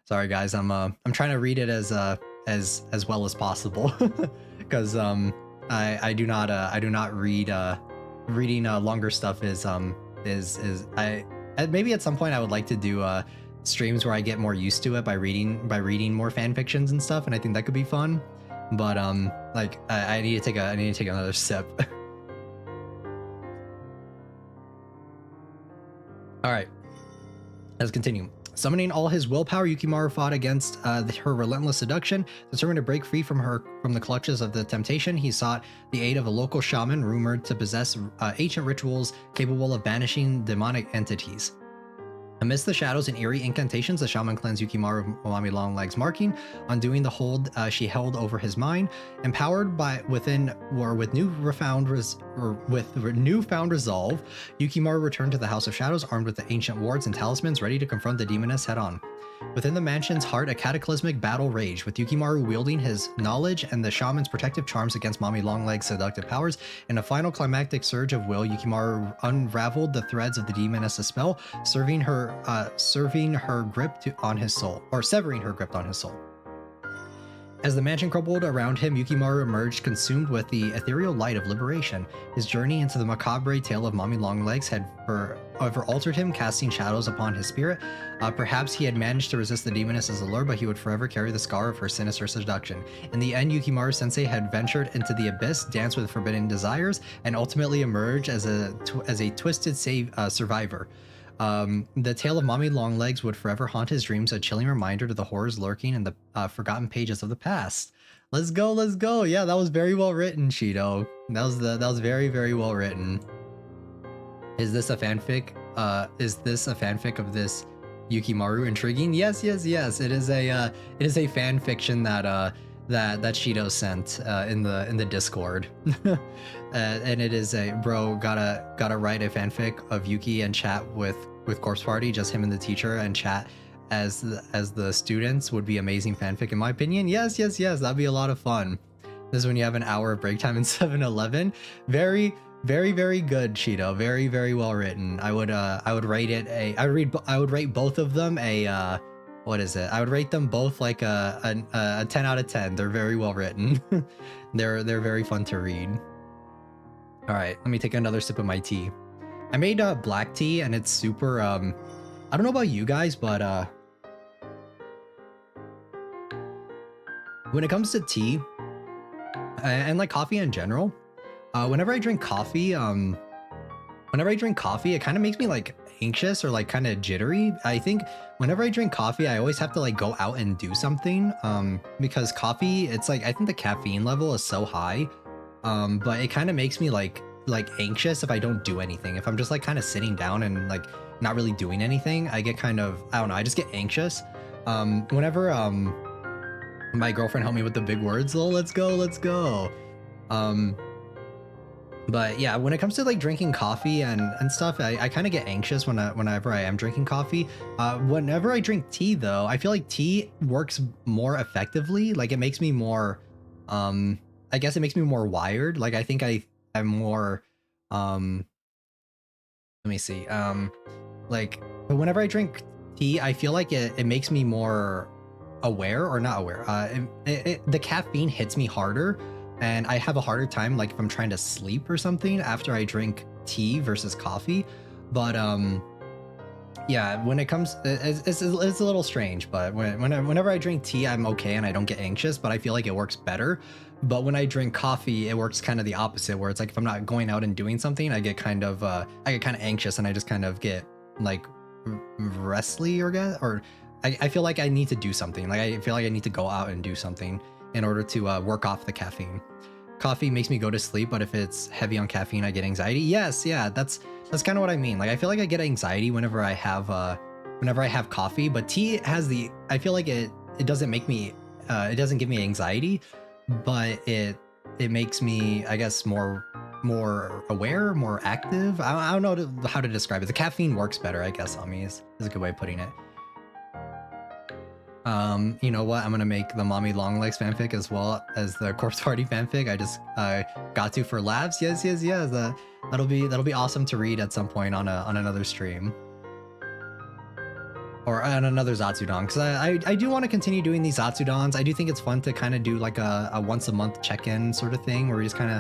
Sorry guys, I'm trying to read it as well as possible. Because I do not read reading longer stuff is maybe at some point I would like to do streams where I get more used to it by reading more fan fictions and stuff, and I think that could be fun. But like I need to take another sip. All right, let's continue. Summoning all his willpower, Yukimaru fought against her relentless seduction. Determined to break free from the clutches of the temptation, he sought the aid of a local shaman rumored to possess ancient rituals capable of banishing demonic entities. Amidst the shadows and eerie incantations, the shaman cleansed Yukimaru of Mommy Longleg's marking, undoing the hold she held over his mind. Empowered with newfound resolve, Yukimaru returned to the House of Shadows, armed with the ancient wards and talismans, ready to confront the demoness head-on. Within the mansion's heart, a cataclysmic battle raged, with Yukimaru wielding his knowledge and the shaman's protective charms against Mommy Longleg's seductive powers. In a final climactic surge of will, Yukimaru unraveled the threads of the demoness's spell, severing her grip on his soul. As the mansion crumbled around him, Yukimaru emerged consumed with the ethereal light of liberation. His journey into the macabre tale of Mommy Longlegs had forever altered him, casting shadows upon his spirit. Perhaps he had managed to resist the demoness's allure, but he would forever carry the scar of her sinister seduction. In the end, Yukimaru sensei had ventured into the abyss, danced with forbidden desires, and ultimately emerged as a twisted survivor. The tale of Mommy Longlegs would forever haunt his dreams, a chilling reminder to the horrors lurking in the forgotten pages of the past. Let's go, let's go. Yeah, that was very well written, Shido. That was very, very well written. Is this a fanfic? Is this a fanfic of this Yukimaru? Intriguing. Yes, yes, yes. It is a fan fiction that Shido sent in the Discord. And it is a bro gotta write a fanfic of Yuki and chat with Corpse Party, just him and the teacher, and chat as the students would be amazing fanfic in my opinion. Yes, yes, yes, that'd be a lot of fun. This is when you have an hour of break time in 7-Eleven. Very, very, very good, Shido. Very, very well written. I would rate it I would rate both of them a what is it? I would rate them both like a 10 out of 10. They're very well written. They're very fun to read. All right, let me take another sip of my tea. I made black tea and it's super I don't know about you guys, but when it comes to tea and like coffee in general, whenever I drink coffee, it kind of makes me like anxious or like kind of jittery. I think whenever I drink coffee, I always have to like go out and do something because coffee, it's like I think the caffeine level is so high, but it kind of makes me like anxious if I don't do anything. If I'm just like kind of sitting down and like not really doing anything, I get kind of, I don't know, I just get anxious. Whenever my girlfriend helped me with the big words, oh, let's go. But yeah, when it comes to like drinking coffee and stuff, I kind of get anxious whenever I am drinking coffee. Whenever I drink tea though, I feel like tea works more effectively. Like it makes me more, I guess it makes me more wired. Like I think I'm more, let me see. Like whenever I drink tea, I feel like it makes me more aware or not aware. The caffeine hits me harder. And I have a harder time like if I'm trying to sleep or something after I drink tea versus coffee. But yeah, when it comes, it's a little strange, but whenever I drink tea, I'm okay and I don't get anxious, but I feel like it works better. But when I drink coffee, it works kind of the opposite, where it's like if I'm not going out and doing something, I get kind of anxious and I just kind of get like restless or I feel like I need to do something. Like I feel like I need to go out and do something in order to work off the caffeine. coffee makes me go to sleep, but if it's heavy on caffeine, I get anxiety. Yes, yeah, that's kind of what I mean. Like I feel like I get anxiety whenever I have coffee, but tea has I feel like it doesn't make me it doesn't give me anxiety, but it makes me, I guess, more aware, more active. I don't know how to describe it. The caffeine works better, I guess, on me is a good way of putting it. You know what? I'm gonna make the Mommy Longlegs fanfic as well as the Corpse Party fanfic. I just got to for laughs. Yes. That'll be awesome to read at some point on another stream. Or on another Zatsudan, because I do want to continue doing these Zatsudans. I do think it's fun to kind of do like a once a month check-in sort of thing where we just kind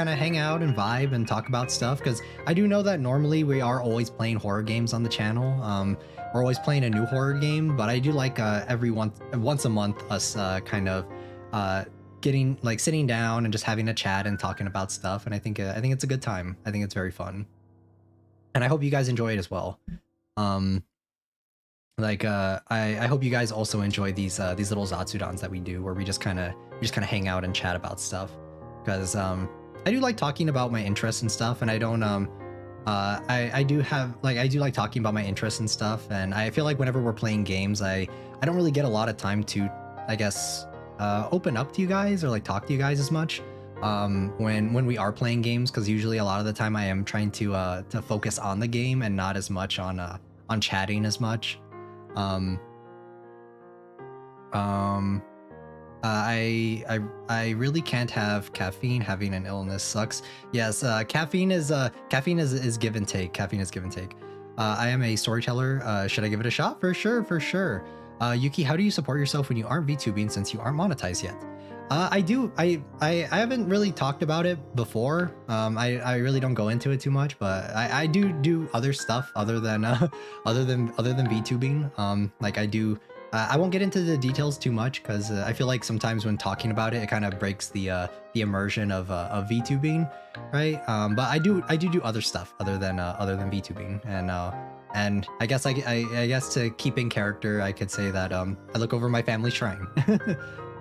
of hang out and vibe and talk about stuff, because I do know that normally we are always playing horror games on the channel. We're always playing a new horror game, but I do like once a month us kind of getting like sitting down and just having a chat and talking about stuff, and I think it's a good time. I think it's very fun, and I hope you guys enjoy it as well. I hope you guys also enjoy these little Zatsudans that we do, where we just kind of hang out and chat about stuff, because I do like talking about my interests and stuff, and I don't I do like talking about my interests and stuff, and I feel like whenever we're playing games, I don't really get a lot of time to, I guess, open up to you guys or like talk to you guys as much when we are playing games, because usually a lot of the time I am trying to focus on the game and not as much on chatting as much. I really can't have caffeine. Having an illness sucks. Yes, caffeine is give and take. Caffeine is give and take. I am a storyteller. Should I give it a shot? For sure. Yuki, how do you support yourself when you aren't VTubing since you aren't monetized yet? I do. I haven't really talked about it before. I really don't go into it too much, but I do other stuff other than VTubing. Like I do. I won't get into the details too much, because I feel like sometimes when talking about it, it kind of breaks the immersion of VTubing, right? But I do other stuff other than VTubing, and I guess I guess to keep in character, I could say that I look over my family shrine.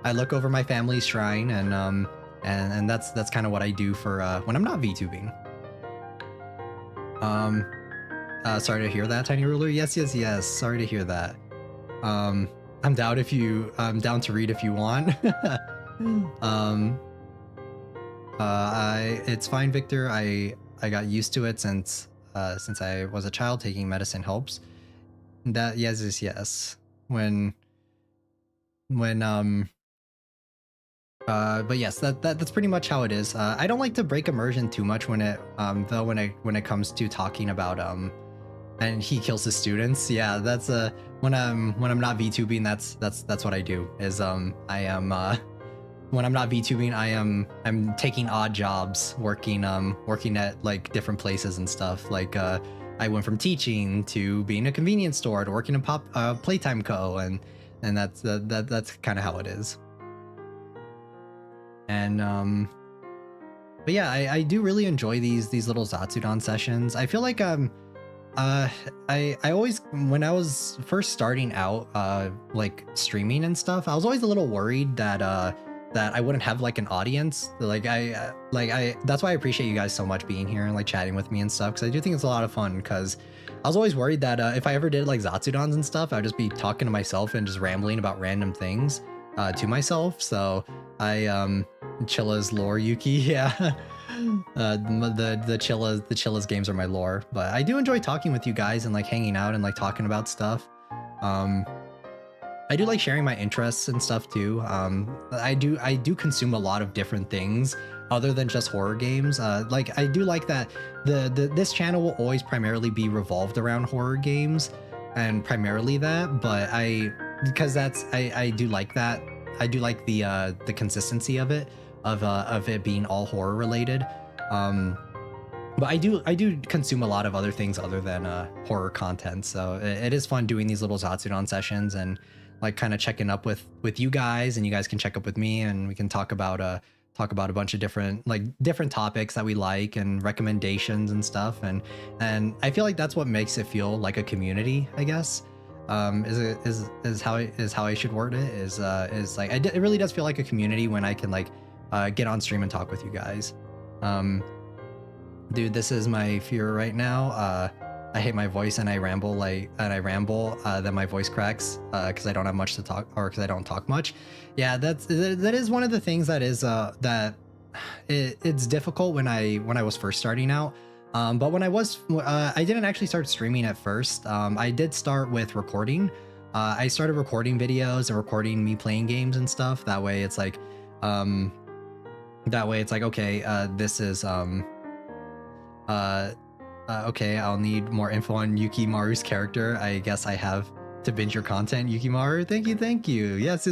I look over my family's shrine, and that's kind of what I do for when I'm not VTubing. Sorry to hear that, Tiny Ruler. Yes. Sorry to hear that. I'm down to read if you want. It's fine, Victor. I got used to it since I was a child. Taking medicine helps. That yes. But yes, that's pretty much how it is. I don't like to break immersion too much when it comes to talking about and he kills his students. Yeah, that's when I'm not VTubing, that's what I do. Is when I'm not VTubing, I'm taking odd jobs, working at like different places and stuff. Like I went from teaching to being a convenience store to working in Playtime Co, and that's kind of how it is. And but yeah, I do really enjoy these little Zatsudan sessions. I feel like I always, when I was first starting out like streaming and stuff, I was always a little worried that I wouldn't have like an audience. Like that's why I appreciate you guys so much being here and like chatting with me and stuff, because I do think it's a lot of fun. Because I was always worried that if I ever did like Zatsudans and stuff, I'd just be talking to myself and just rambling about random things to myself. So I Chilla's lore, Yuki. Yeah. The Chilla's games are my lore, but I do enjoy talking with you guys and like hanging out and like talking about stuff. I do like sharing my interests and stuff too. I do consume a lot of different things other than just horror games. Like I do like that this channel will always primarily be revolved around horror games, and primarily that, but because I do like that. I do like the consistency of it. Of it being all horror related, but I do consume a lot of other things other than horror content. So it is fun doing these little Zatsudan sessions and like kind of checking up with you guys, and you guys can check up with me, and we can talk about a bunch of different topics that we like and recommendations and stuff. And I feel like that's what makes it feel like a community, I guess. Is how I should word it, is like it really does feel like a community when I can like get on stream and talk with you guys. Dude, this is my fear right now. I hate my voice and I ramble then my voice cracks because I don't have much to talk, or because I don't talk much. Yeah, that is one of the things that is that it's difficult when I was first starting out. But when I didn't actually start streaming at first. I did start with recording. I started recording videos and recording me playing games and stuff. That way it's like okay, this is okay, I'll need more info on Yukimaru's character. I guess I have to binge your content, Yukimaru. Thank you. Yes.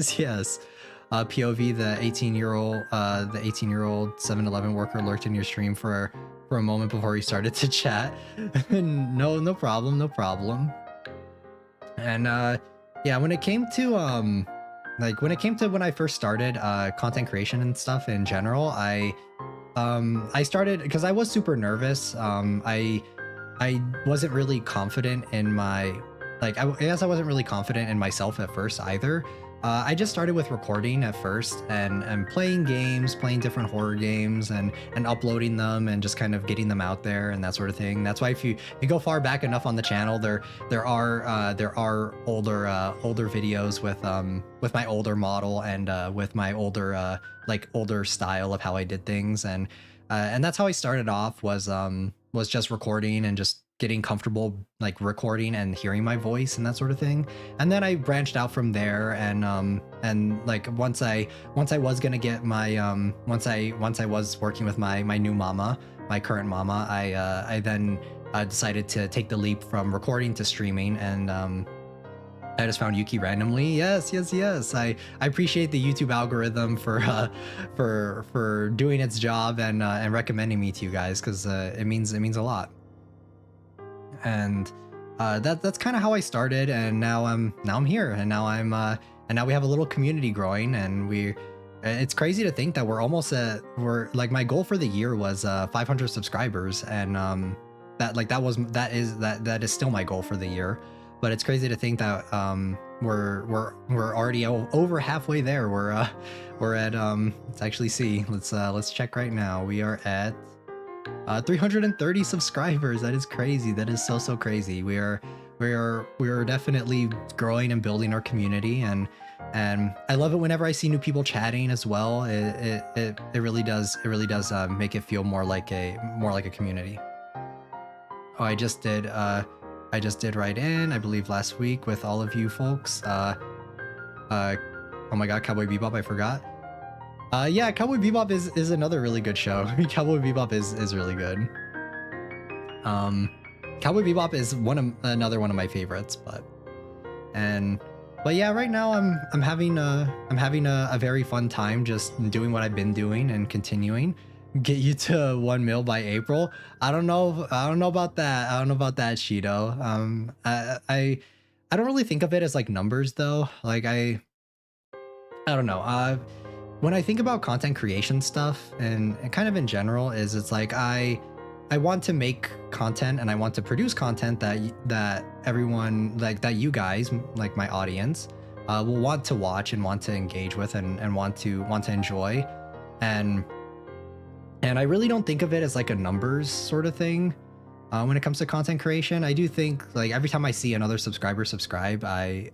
POV, the 18-year-old 7-Eleven worker lurked in your stream for a moment before he started to chat. No problem. And yeah, when it came to when I first started content creation and stuff in general, I started because I was super nervous. I wasn't really confident in my, I guess I wasn't really confident in myself at first either. I just started with recording at first and playing games, playing different horror games and uploading them and just kind of getting them out there and that sort of thing. That's why if you go far back enough on the channel, there are older videos with my older model and with my older style of how I did things, and that's how I started off, was just recording and just getting comfortable recording and hearing my voice and that sort of thing. And then I branched out from there, and once I was gonna get my once I was working with my new mama, my current mama, I then decided to take the leap from recording to streaming, and I just found Yuki randomly. Yes. I appreciate the YouTube algorithm for doing its job and recommending me to you guys, because it means a lot. And that's kind of how I started, and now I'm here, and now we have a little community growing, and it's crazy to think that we're my goal for the year was 500 subscribers, and that is still my goal for the year. But it's crazy to think that we're already over halfway there. We're at let's actually see. Let's check right now. We are at 330 subscribers. That is crazy. That is so crazy. We are definitely growing and building our community, and I love it whenever I see new people chatting as well. It really does make it feel more like a community. Oh, I just did write in, I believe last week, with all of you folks. Oh my god, Cowboy Bebop, I forgot. Yeah, Cowboy Bebop is another really good show. I mean, Cowboy Bebop is really good. Cowboy Bebop is another one of my favorites, but yeah, right now I'm having a very fun time just doing what I've been doing and continuing. Get you to 1 mil by April. I don't know about that. Shido. I don't really think of it as numbers though. I don't know. When I think about content creation stuff and kind of in general, it's I want to make content and I want to produce content that everyone, that you guys, my audience, will want to watch and want to engage with and want to enjoy. And I really don't think of it as a numbers sort of thing. When it comes to content creation, I do think every time I see another subscriber subscribe, I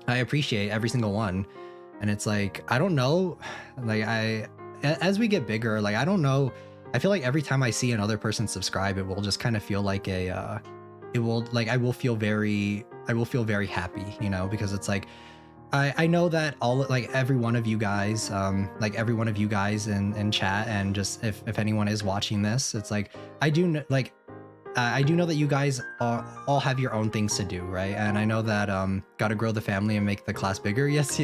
appreciate every single one. And it's I don't know, as we get bigger, I don't know, I feel every time I see another person subscribe, it will just kind of feel I will feel very happy, because it's I know that every one of you guys, every one of you guys in chat, and just if anyone is watching this, it's I do know that you guys all have your own things to do, right? And I know that gotta grow the family and make the class bigger. Yes.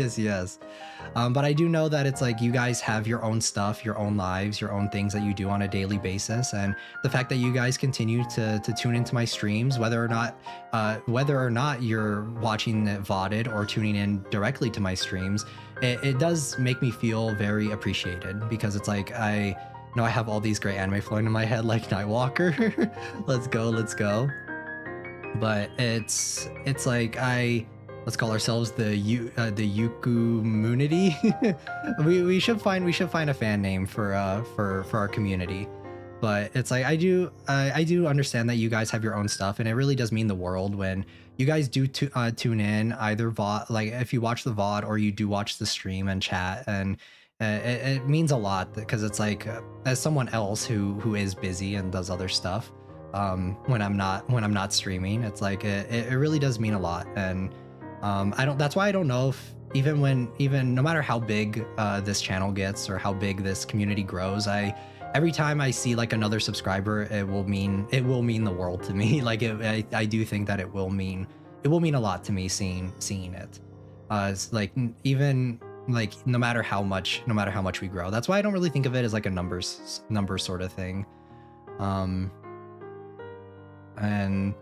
But I do know that it's you guys have your own stuff, your own lives, your own things that you do on a daily basis. And the fact that you guys continue to tune into my streams, whether or not you're watching it VODed or tuning in directly to my streams, it does make me feel very appreciated, because it's I have all these great anime flowing in my head, like Nightwalker. let's go. But it's let's call ourselves the Yukumunity. we should find a fan name for our community. But it's like I do understand that you guys have your own stuff, and it really does mean the world when you guys do tune in, either VOD, like if you watch the VOD or you do watch the stream and chat, and it means a lot, because it's like as someone else who is busy and does other stuff, when I'm not streaming, it's like it really does mean a lot. And that's why I don't know if even no matter how big this channel gets or how big this community grows, every time I see like another subscriber, it will mean the world to me. Like I do think that it will mean a lot to me seeing it. It's like even like no matter how much we grow. That's why I don't really think of it as like a number sort of thing. And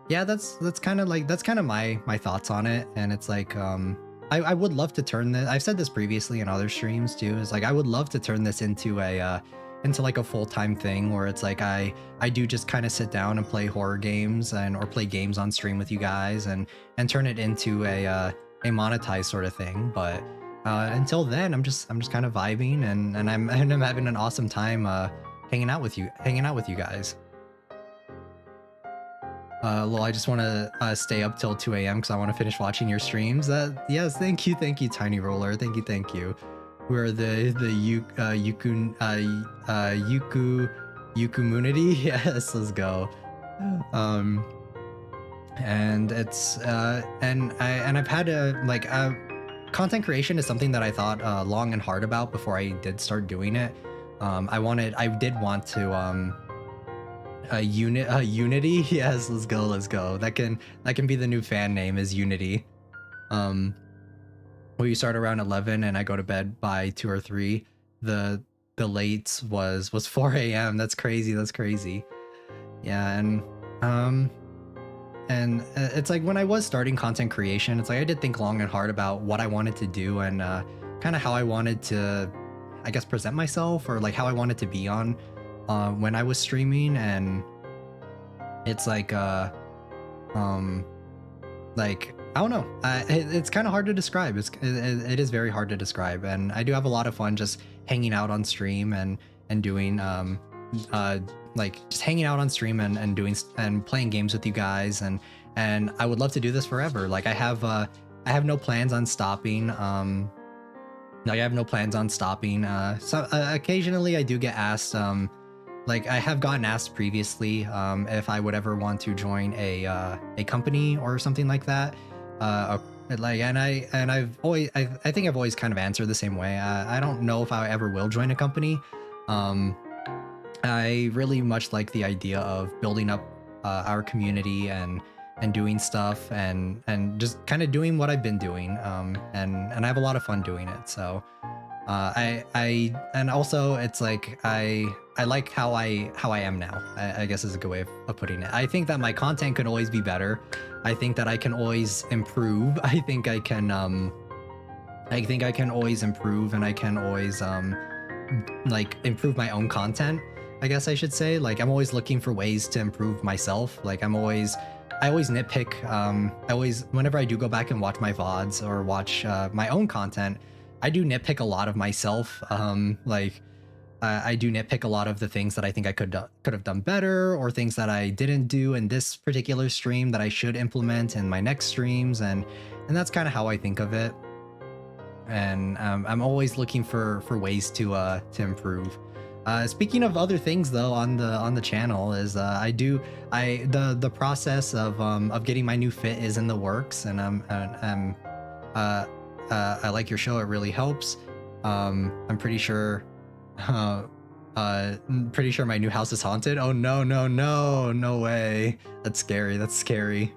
yeah, that's kind of my thoughts on it. And it's like I would love to turn this, I've said this previously in other streams too, is like I would love to turn this into like a full-time thing where it's like I do just kind of sit down and play horror games or play games on stream with you guys and turn it into a monetized sort of thing. But until then, I'm just kind of vibing and I'm having an awesome time hanging out with you guys. Well, I just want to stay up till 2 a.m. because I want to finish watching your streams. Yes, thank you, Tiny Roller. Thank you. We're the Yukumunity. Yes, let's go. And it's and I've had content creation is something that I thought long and hard about before I did start doing it. I did want to Unity. Yes, let's go. That can be the new fan name, is Unity. Well, you start around 11 and I go to bed by 2 or 3. The late was 4 a.m. That's crazy. Yeah, and it's like when I was starting content creation, it's like I did think long and hard about what I wanted to do and kind of how I wanted to, I guess, present myself, or like how I wanted to be on when I was streaming. And it's like I don't know. It's kind of hard to describe. It is very hard to describe, and I do have a lot of fun just hanging out on stream and doing like just hanging out on stream and doing and playing games with you guys, and I would love to do this forever. Like I have no plans on stopping. Like I have no plans on stopping. So occasionally I do get asked. Like I have gotten asked previously if I would ever want to join a company or something like that. I've always I think I've always kind of answered the same way. I don't know if I ever will join a company. I really much like the idea of building up our community and doing stuff and just kind of doing what I've been doing. And I have a lot of fun doing it. So and also it's like I like how I am now, I guess is a good way of putting it. I think that my content could always be better. I think that I can always improve. I think I can always improve, and I can always like improve my own content, I guess I should say. Like I'm always looking for ways to improve myself. Like I always nitpick. Whenever I do go back and watch my VODs or watch my own content, I do nitpick a lot of myself. I do nitpick a lot of the things that I think I could have done better, or things that I didn't do in this particular stream that I should implement in my next streams, and that's kind of how I think of it. And I'm always looking for ways to improve. Speaking of other things though on the channel is the process of getting my new fit is in the works, and I like your show. It really helps. I'm pretty sure my new house is haunted. Oh no way. That's scary.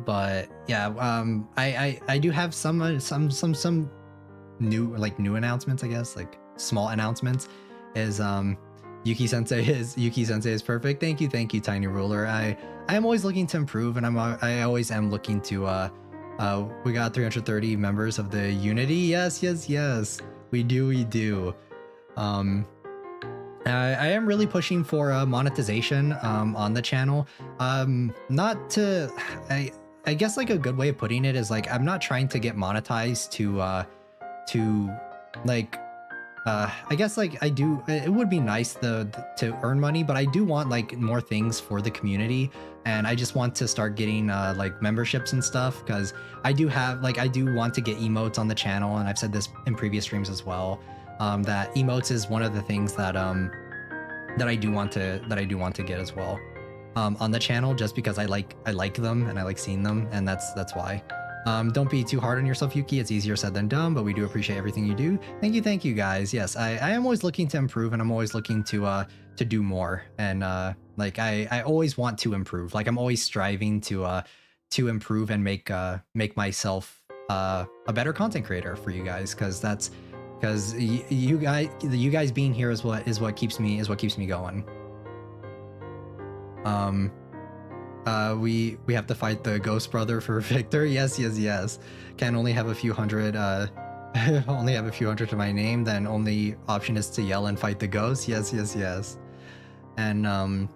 But yeah, I do have some new announcements, I guess, like small announcements. Is Yuki Sensei is perfect. Thank you, Tiny Ruler. I am always looking to improve, and I always am looking to we got 330 members of the Unity. Yes, we do. I am really pushing for monetization on the channel. I guess like a good way of putting it is like I'm not trying to get monetized to like I guess like I do, it would be nice to earn money, but I do want like more things for the community, and I just want to start getting like memberships and stuff, because I do have like I do want to get emotes on the channel, and I've said this in previous streams as well, that emotes is one of the things that that I do want to get as well on the channel, just because I like them and I like seeing them, and that's why. Don't be too hard on yourself, Yuki. It's easier said than done, but we do appreciate everything you do. Thank you guys. Yes, I am always looking to improve, and I'm always looking to do more. And like I always want to improve. Like I'm always striving to improve and make myself a better content creator for you guys, because you guys being here is what keeps me going. We have to fight the ghost brother for Victor. Yes. Can only have a few hundred only have a few hundred to my name, then only option is to yell and fight the ghost. Yes. And I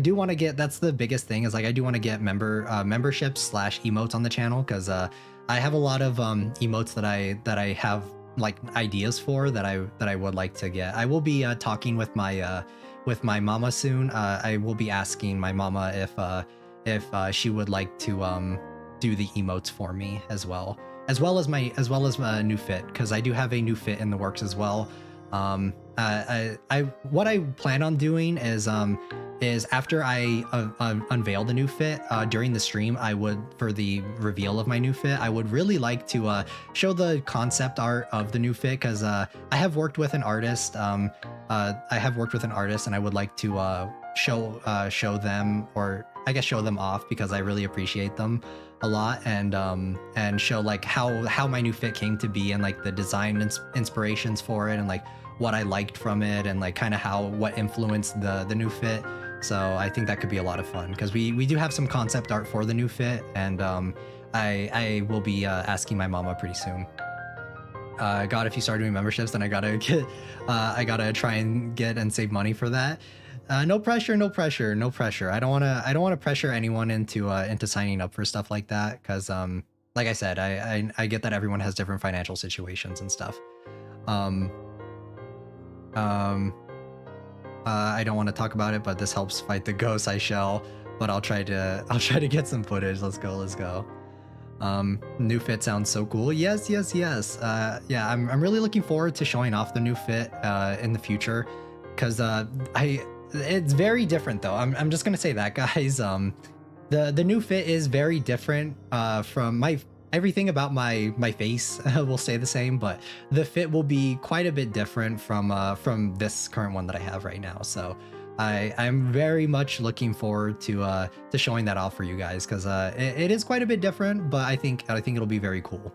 do want to get, that's the biggest thing, is like I do want to get memberships / emotes on the channel, because I have a lot of emotes that I have like ideas for that I would like to get. I will be talking with my mama soon. I will be asking my mama if she would like to do the emotes for me as well as my new fit, because I do have a new fit in the works as well. What I plan on doing is after I unveil the new fit during the stream, I would, for the reveal of my new fit, I would really like to show the concept art of the new fit, because I have worked with an artist. And I would like to show them, or I guess show them off, because I really appreciate them a lot, and show like how my new fit came to be, and like the design inspirations for it, and like what I liked from it, and like kind of what influenced the new fit. So I think that could be a lot of fun, because we do have some concept art for the new fit, and I will be asking my mama pretty soon. God, if you start doing memberships, then I gotta try and get and save money for that. No pressure. I don't want to pressure anyone into signing up for stuff like that, because like I said, I get that everyone has different financial situations and stuff. I don't want to talk about it, but this helps fight the ghosts. I shall, but I'll try to get some footage. Let's go. New fit sounds so cool. Yes. Yeah, I'm really looking forward to showing off the new fit in the future, because it's very different though. I'm just gonna say that, guys. The new fit is very different from everything about my face will stay the same, but the fit will be quite a bit different from this current one that I have right now. So I'm very much looking forward to showing that off for you guys, because it is quite a bit different, but I think it'll be very cool.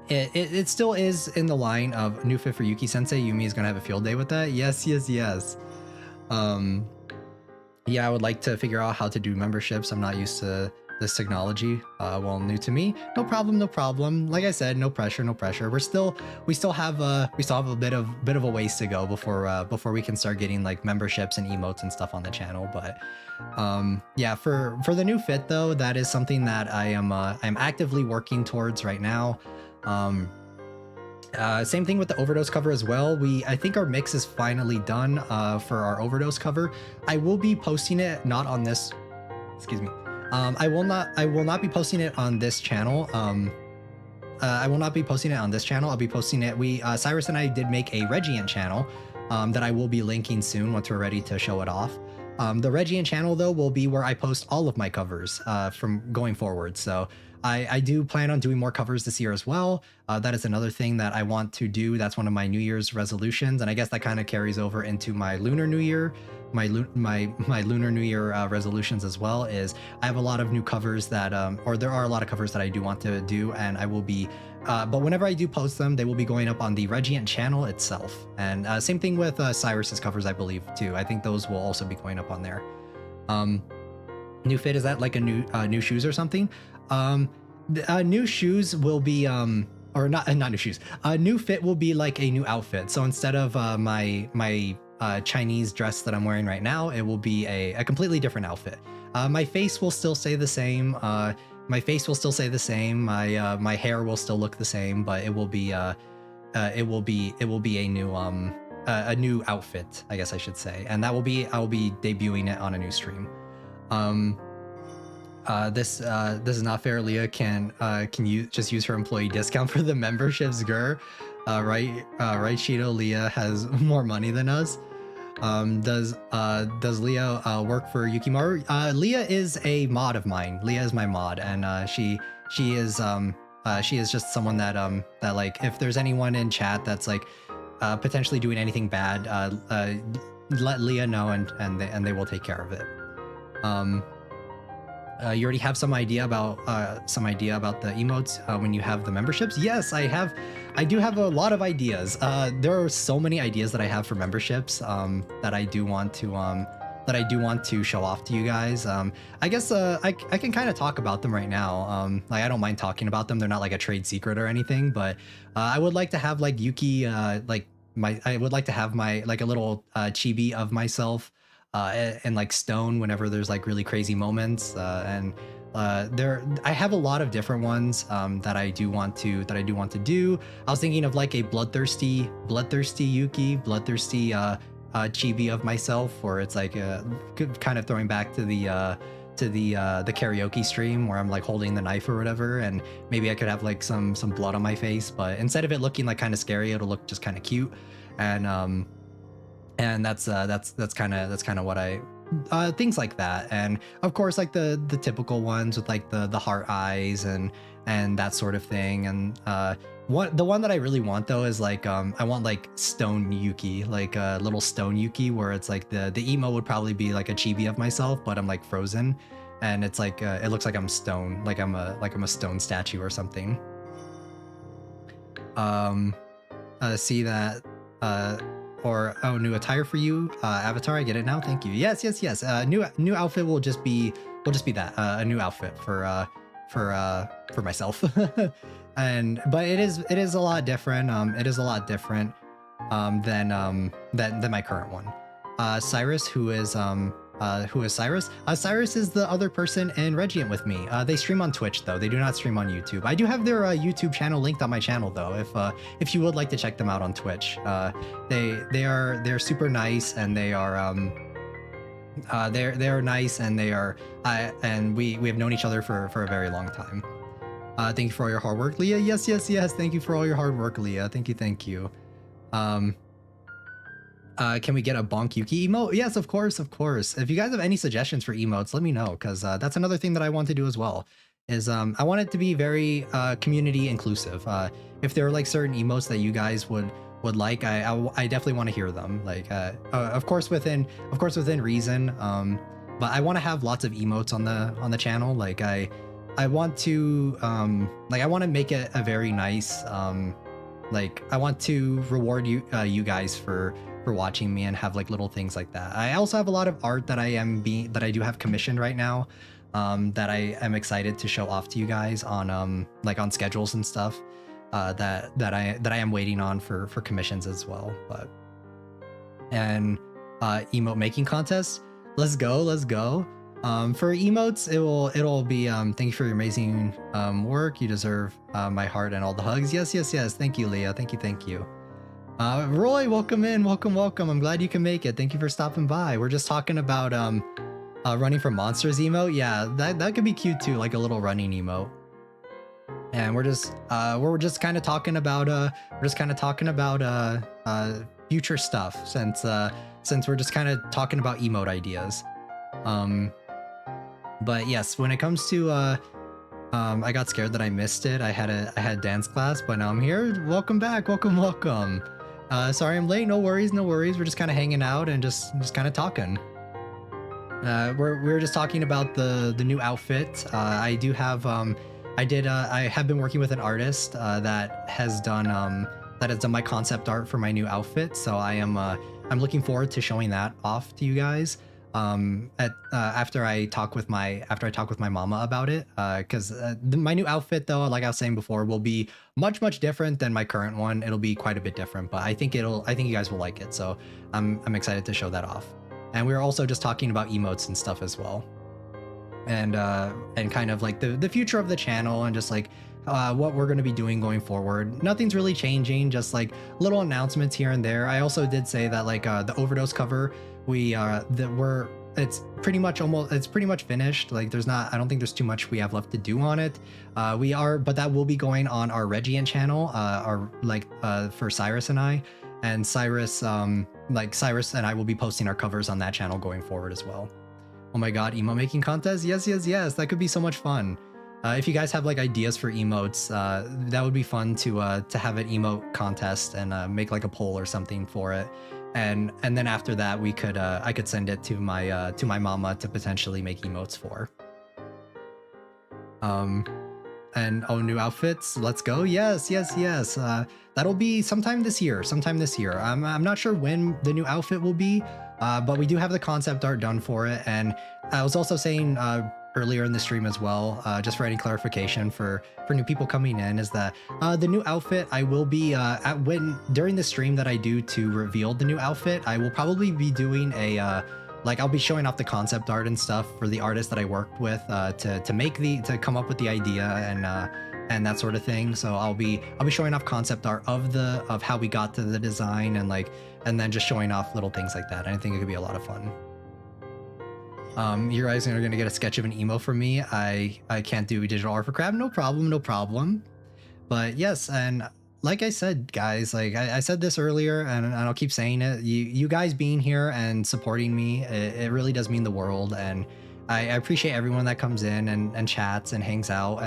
It still is in the line of new fit for Yuki Sensei. Yumi is gonna have a field day with that. Yes. Yeah, I would like to figure out how to do memberships. I'm not used to this technology, well, new to me. No problem. Like I said, no pressure. We still have a bit of a ways to go before we can start getting like memberships and emotes and stuff on the channel. But yeah, for the new fit though, that is something that I'm actively working towards right now. Same thing with the overdose cover as well. I think our mix is finally done for our overdose cover. I will be posting it not on this, excuse me. I will not be posting it on this channel. I will not be posting it on this channel. I'll be posting it. Cyrus and I did make a Regeant channel that I will be linking soon once we're ready to show it off. The Regeant channel though will be where I post all of my covers from going forward. So I do plan on doing more covers this year as well. That is another thing that I want to do. That's one of my New Year's resolutions, and I guess that kind of carries over into my Lunar New Year. My Lunar New Year resolutions as well, is I have a lot of new covers that or there are a lot of covers that I do want to do, and I will be but whenever I do post them, they will be going up on the Regeant channel itself. And same thing with Cyrus's covers, I believe too. I think those will also be going up on there. New fit, is that like a new shoes or something? New shoes will be or not new shoes. New fit will be like a new outfit. So instead of my Chinese dress that I'm wearing right now, it will be a completely different outfit. My face will still stay the same. My face will still stay the same. My hair will still look the same, but it will be a new outfit, I guess I should say, and I will be debuting it on a new stream. This is not fair. Leah can you just use her employee discount for the memberships, Gur? Right, Shido. Leah has more money than us. Does Leah work for Yukimaru? Leah is a mod of mine. Leah is my mod, and she is just someone that that like, if there's anyone in chat that's like potentially doing anything bad, let Leah know, and they will take care of it. You already have some idea about the emotes when you have the memberships? Yes, I do have a lot of ideas. There are so many ideas that I have for memberships that I do want to show off to you guys. I guess I can kind of talk about them right now. Like, I don't mind talking about them. They're not like a trade secret or anything, but I would like to have like Yuki, I would like to have my like a little chibi of myself and like stone whenever there's like really crazy moments, and I have a lot of different ones that I do want to do. I was thinking of like a bloodthirsty Yuki, bloodthirsty chibi of myself, where it's like kind of throwing back to the karaoke stream where I'm like holding the knife or whatever, and maybe I could have like some blood on my face, but instead of it looking like kind of scary, it'll look just kind of cute. And that's kind of what I things like that. And of course, like the typical ones with like the heart eyes and that sort of thing. And the one that I really want though is like I want like stone Yuki, like a little stone Yuki, where it's like the emo would probably be like a chibi of myself, but I'm like frozen, and it's like it looks like I'm stone, like I'm a stone statue or something. See that or oh, new attire for you, Avatar. I get it now. Thank you. Yes. New outfit will just be that a new outfit for myself. But it is a lot different. It is a lot different than my current one. Cyrus, who is Cyrus? Cyrus is the other person in Regeant with me. They stream on Twitch though. They do not stream on YouTube. I do have their YouTube channel linked on my channel though, if you would like to check them out on Twitch. They're super nice, and they're nice, and and we have known each other for a very long time. Thank you for all your hard work, Leah. Yes. Thank you for all your hard work, Leah. Thank you. Can we get a bonk Yuki emote? Yes, of course. If you guys have any suggestions for emotes, let me know, because that's another thing that I want to do as well. Is I want it to be very community inclusive. If there are like certain emotes that you guys would like, I definitely want to hear them. Like of course within reason. But I want to have lots of emotes on the channel. Like I want to I want to make it a very nice like I want to reward you guys for watching me and have like little things like that. I also have a lot of art that I do have commissioned right now, that I am excited to show off to you guys on like on schedules and stuff, that I am waiting on for commissions as well. But emote making contest, let's go. For emotes, it'll be thank you for your amazing work. You deserve my heart and all the hugs. Yes. Thank you, Leah. Thank you. Roy, welcome in. Welcome. I'm glad you can make it. Thank you for stopping by. We're just talking about running from monsters emote. Yeah, that could be cute too, like a little running emote. And we're just kind of talking about future stuff, since we're just kind of talking about emote ideas. But yes, when it comes to I got scared that I missed it. I had dance class, but now I'm here. Welcome back. Welcome. Sorry I'm late. No worries. We're just kind of hanging out and just kind of talking. We're just talking about the new outfit. I do have I have been working with an artist that has done my concept art for my new outfit. So I'm looking forward to showing that off to you guys. after I talk with my mama about it, because my new outfit, though, like I was saying before, will be much different than my current one. It'll be quite a bit different, but I think you guys will like it, so I'm excited to show that off. And we were also just talking about emotes and stuff as well, and kind of like the future of the channel, and just like what we're going to be doing going forward. Nothing's really changing, just like little announcements here and there. I also did say that like the Overdose cover, it's pretty much finished. Like I don't think there's too much we have left to do on it. But that will be going on our Regeant channel, for Cyrus and I. And Cyrus and I will be posting our covers on that channel going forward as well. Oh my god, emote making contest? Yes, that could be so much fun. If you guys have like ideas for emotes, that would be fun to have an emote contest and make like a poll or something for it. And then after that, I could send it to my mama to potentially make emotes for. And new outfits, let's go. Yes. That'll be sometime this year. I'm not sure when the new outfit will be, but we do have the concept art done for it. And I was also saying earlier in the stream as well, just for any clarification for new people coming in, is that the new outfit, I will be during the stream that I do to reveal the new outfit, I will probably be doing I'll be showing off the concept art and stuff for the artist that I worked with to come up with the idea and that sort of thing. So I'll be showing off concept art of how we got to the design, and then just showing off little things like that. And I think it could be a lot of fun. You guys are gonna get a sketch of an emo from me. I can't do digital art for crab. No problem. But yes, and like I said, guys, like I said this earlier, and I'll keep saying it. You guys being here and supporting me, it really does mean the world. And I appreciate everyone that comes in and chats and hangs out.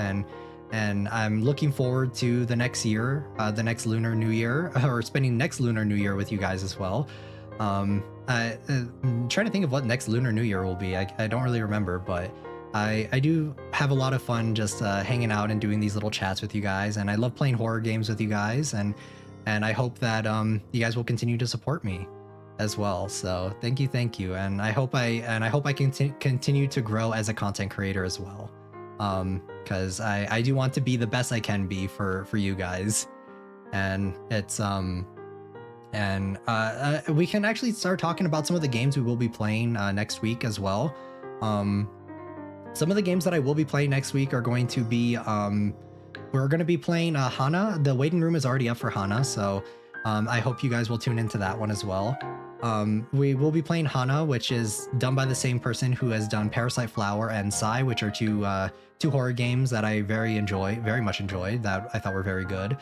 And I'm looking forward to the next year, the next Lunar New Year, or spending next Lunar New Year with you guys as well. I'm trying to think of what next Lunar New Year will be. I don't really remember, but I do have a lot of fun just hanging out and doing these little chats with you guys, and I love playing horror games with you guys, and I hope that you guys will continue to support me as well. So thank you, and I hope I can continue to grow as a content creator as well, because I do want to be the best I can be for you guys, and it's we can actually start talking about some of the games we will be playing next week as well. Some of the games that I will be playing next week are going to be, we're going to be playing Hana. The waiting room is already up for Hana, so I hope you guys will tune into that one as well. We will be playing Hana, which is done by the same person who has done Parasite Flower and Psy, which are two horror games that I very much enjoyed, that I thought were very good.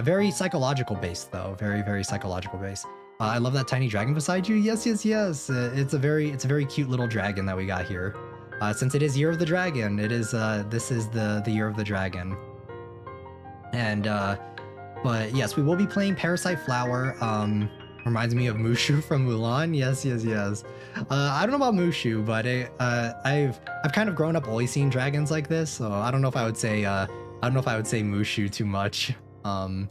Very psychological based, though. Very psychological based. I love that tiny dragon beside you. Yes. It's a very cute little dragon that we got here. Since it is Year of the Dragon, this is the Year of the Dragon. And but yes, we will be playing Parasite Flower. Reminds me of Mushu from Mulan. Yes. I don't know about Mushu, but I've kind of grown up always seeing dragons like this, so I don't know if I would say Mushu too much. But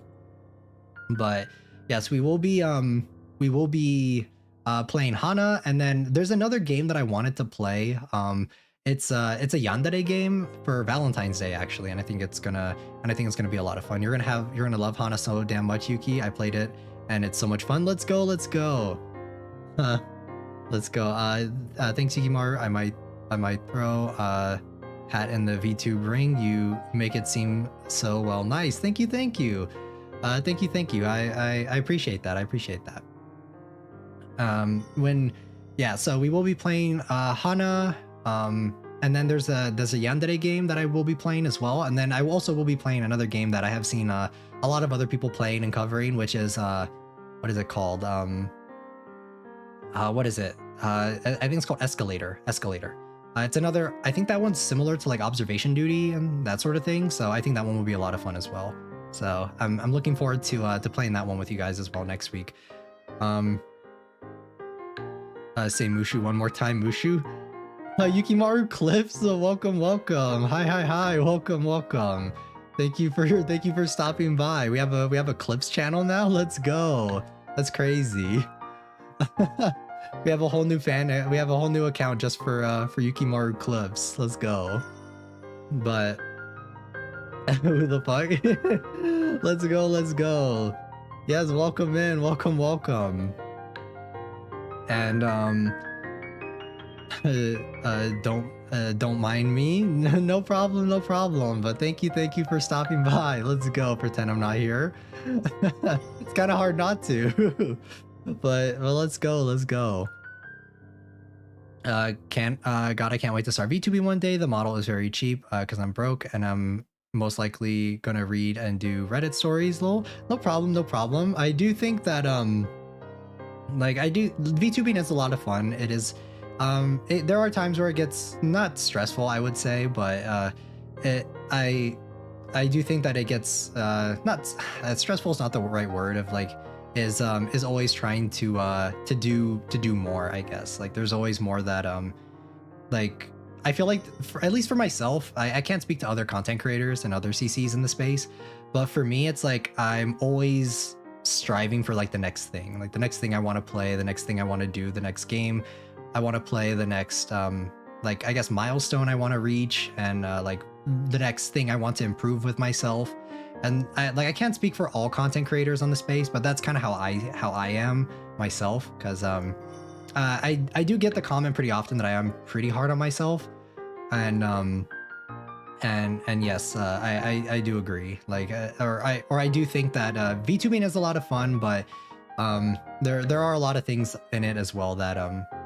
yes, we will be playing Hana, and then there's another game that I wanted to play. It's a yandere game for Valentine's Day, actually, and I think it's gonna be a lot of fun. You're gonna love Hana so damn much, Yuki. I played it and it's so much fun. Let's go. Let's go. Thanks, Yukimaru. I might throw hat in the VTube ring. You make it seem so well. Nice. Thank you. Thank you. I appreciate that. So we will be playing Hana, and then there's a yandere game that I will be playing as well, and then I also will be playing another game that I have seen a lot of other people playing and covering, which is what is it called? What is it? I think it's called Escalator. It's another, I think that one's similar to like Observation Duty and that sort of thing, so I think that one will be a lot of fun as well. So I'm looking forward to playing that one with you guys as well next week. Say Mushu one more time, Mushu. Yukimaru Clips, welcome. Hi, welcome. Thank you for stopping by. We have a Clips channel now. Let's go. That's crazy. We have a whole new fan. We have a whole new account just for Yukimaru clips. Let's go. But who the fuck? Let's go. Let's go. Yes, welcome in. Welcome. Welcome. And don't mind me. No problem. No problem. But thank you for stopping by. Let's go. Pretend I'm not here. It's kind of hard not to. But well, let's go. Let's go. God, I can't wait to start VTubing one day. The model is very cheap because I'm broke and I'm most likely gonna read and do Reddit stories. Lol. No problem. No problem. I do think that VTubing is a lot of fun. It is. There are times where it gets not stressful, I would say, but I do think that it gets not stressful is not the right word of like is always trying to do more, I guess. Like there's always more that like I feel like at least for myself, I can't speak to other content creators and other CCs in the space, but for me it's like I'm always striving for like the next thing, like the next thing I want to play, the next thing I want to do, the next game I want to play, the next like I guess milestone I want to reach, and like the next thing I want to improve with myself. And I can't speak for all content creators on the space, but that's kind of how I am myself, because I do get the comment pretty often that I am pretty hard on myself, and yes, I do agree. Like or I do think that VTubing is a lot of fun, but there are a lot of things in it as well that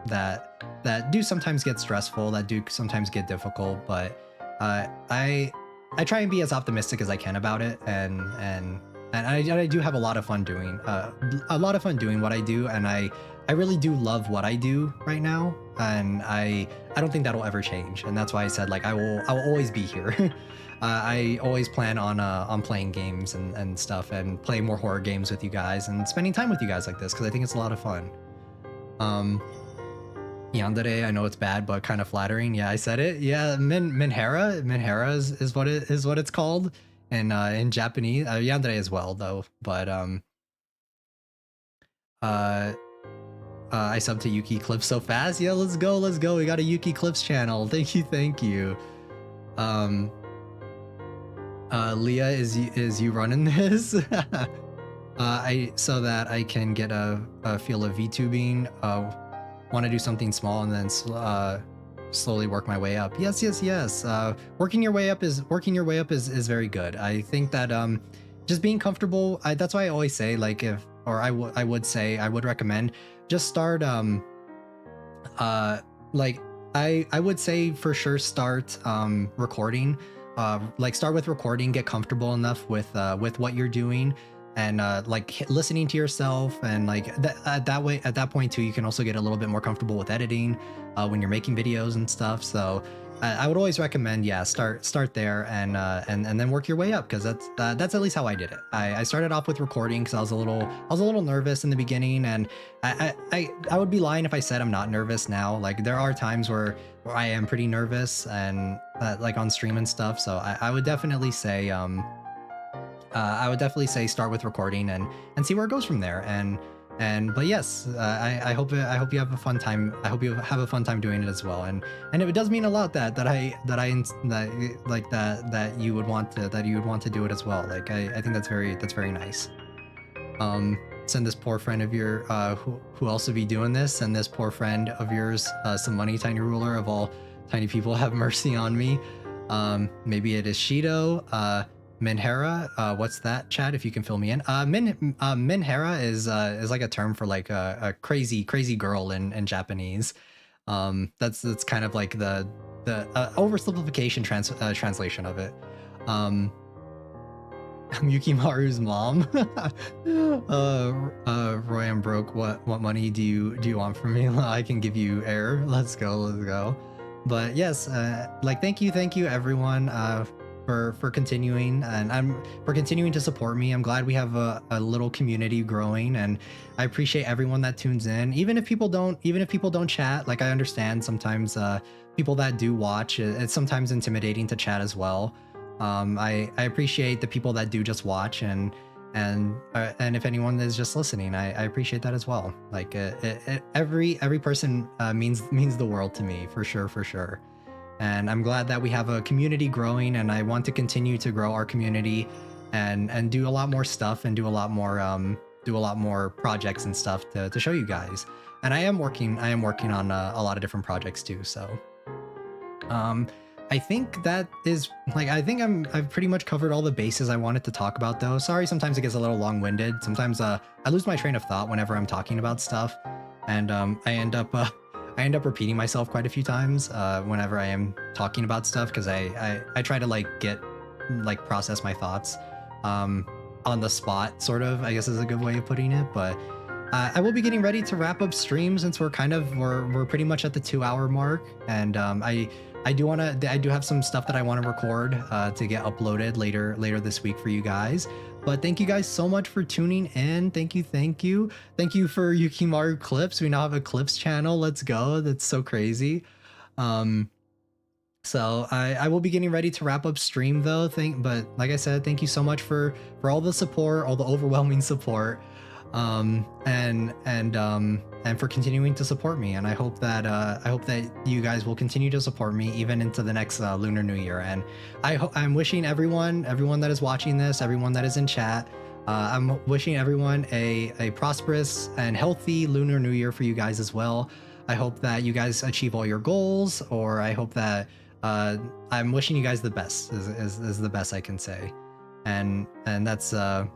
that do sometimes get stressful, that do sometimes get difficult, but I try and be as optimistic as I can about it, and I do have a lot of fun doing what I do, and I really do love what I do right now, and I don't think that'll ever change, and that's why I said like I will always be here. I always plan on playing games and stuff, and playing more horror games with you guys and spending time with you guys like this, because I think it's a lot of fun. Yandere, I know it's bad, but kind of flattering. Yeah, I said it. Yeah, Minhera is what it's called in Japanese. Yandere as well though, but I subbed to Yuki Clips so fast. Yeah, let's go. We got a Yuki Clips channel. Thank you. Leah, is you running this? So that I can get a feel of VTubing. Want to do something small and then slowly work my way up. Yes. Working your way up is very good. I think that just being comfortable. That's why I always say like I would recommend just start like I would say for sure start recording. Like start with recording, get comfortable enough with what you're doing, and like listening to yourself, and like at that point too, you can also get a little bit more comfortable with editing when you're making videos and stuff. So I would always recommend, yeah, start there and then work your way up, because that's at least how I did it. I started off with recording because I was a little nervous in the beginning, and I would be lying if I said I'm not nervous now. Like there are times where I am pretty nervous, and like on stream and stuff. So I would definitely say start with recording and see where it goes from there. But yes, I hope you have a fun time. I hope you have a fun time doing it as well. And it does mean a lot that you would want to do it as well. Like I think that's very nice. Send this poor friend of your who also be doing this, and this poor friend of yours some money, Tiny Ruler. Of all tiny people, have mercy on me. Maybe it is Shido. Minhera, what's that, chat? If you can fill me in. Minhera is like a term for like a crazy girl in Japanese. That's kind of like the oversimplification translation of it. I'm Yukimaru's mom. Roy, I'm broke. What money do you want from me? I can give you air. Let's go. But yes, like thank you everyone for continuing, and for continuing to support me. I'm glad we have a little community growing, and I appreciate everyone that tunes in. Even if people don't chat, like I understand sometimes people that do watch, it's sometimes intimidating to chat as well. I appreciate the people that do just watch, and And if anyone is just listening, I appreciate that as well. Like every person means the world to me, for sure. And I'm glad that we have a community growing, and I want to continue to grow our community and do a lot more stuff and do a lot more projects and stuff to show you guys. And I am working on a lot of different projects too. So I think that is like, I've pretty much covered all the bases I wanted to talk about though. Sorry, sometimes it gets a little long-winded. Sometimes I lose my train of thought whenever I'm talking about stuff, and I end up repeating myself quite a few times whenever I am talking about stuff, because I try to like process my thoughts on the spot, sort of, I guess is a good way of putting it. But I will be getting ready to wrap up stream, since we're pretty much at the 2-hour mark, and I do have some stuff that I want to record to get uploaded later this week for you guys. But thank you guys so much for tuning in. Thank you for Yukimaru clips. We now have a clips channel. Let's go. That's so crazy. So I will be getting ready to wrap up stream though. But like I said, thank you so much for all the support, all the overwhelming support, and for continuing to support me. And I hope that you guys will continue to support me even into the next Lunar New Year. And I'm wishing everyone that is watching this, everyone that is in chat, I'm wishing everyone a prosperous and healthy Lunar New Year for you guys as well. I hope that you guys achieve all your goals, or I hope that I'm wishing you guys the best is the best I can say. And that's gonna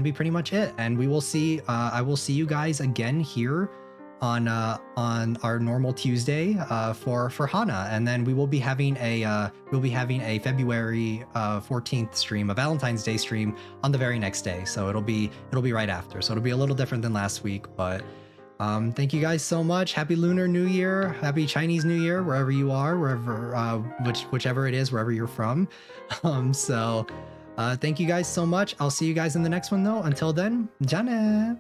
be pretty much it. And we will see. I will see you guys again here on our normal Tuesday for Hana, and then we will be having a February 14th stream, a Valentine's Day stream on the very next day. So it'll be right after. So it'll be a little different than last week, but. Thank you guys so much. Happy Lunar New Year. Happy Chinese New Year, wherever you are, whichever it is, wherever you're from. Thank you guys so much. I'll see you guys in the next one though. Until then, Jane.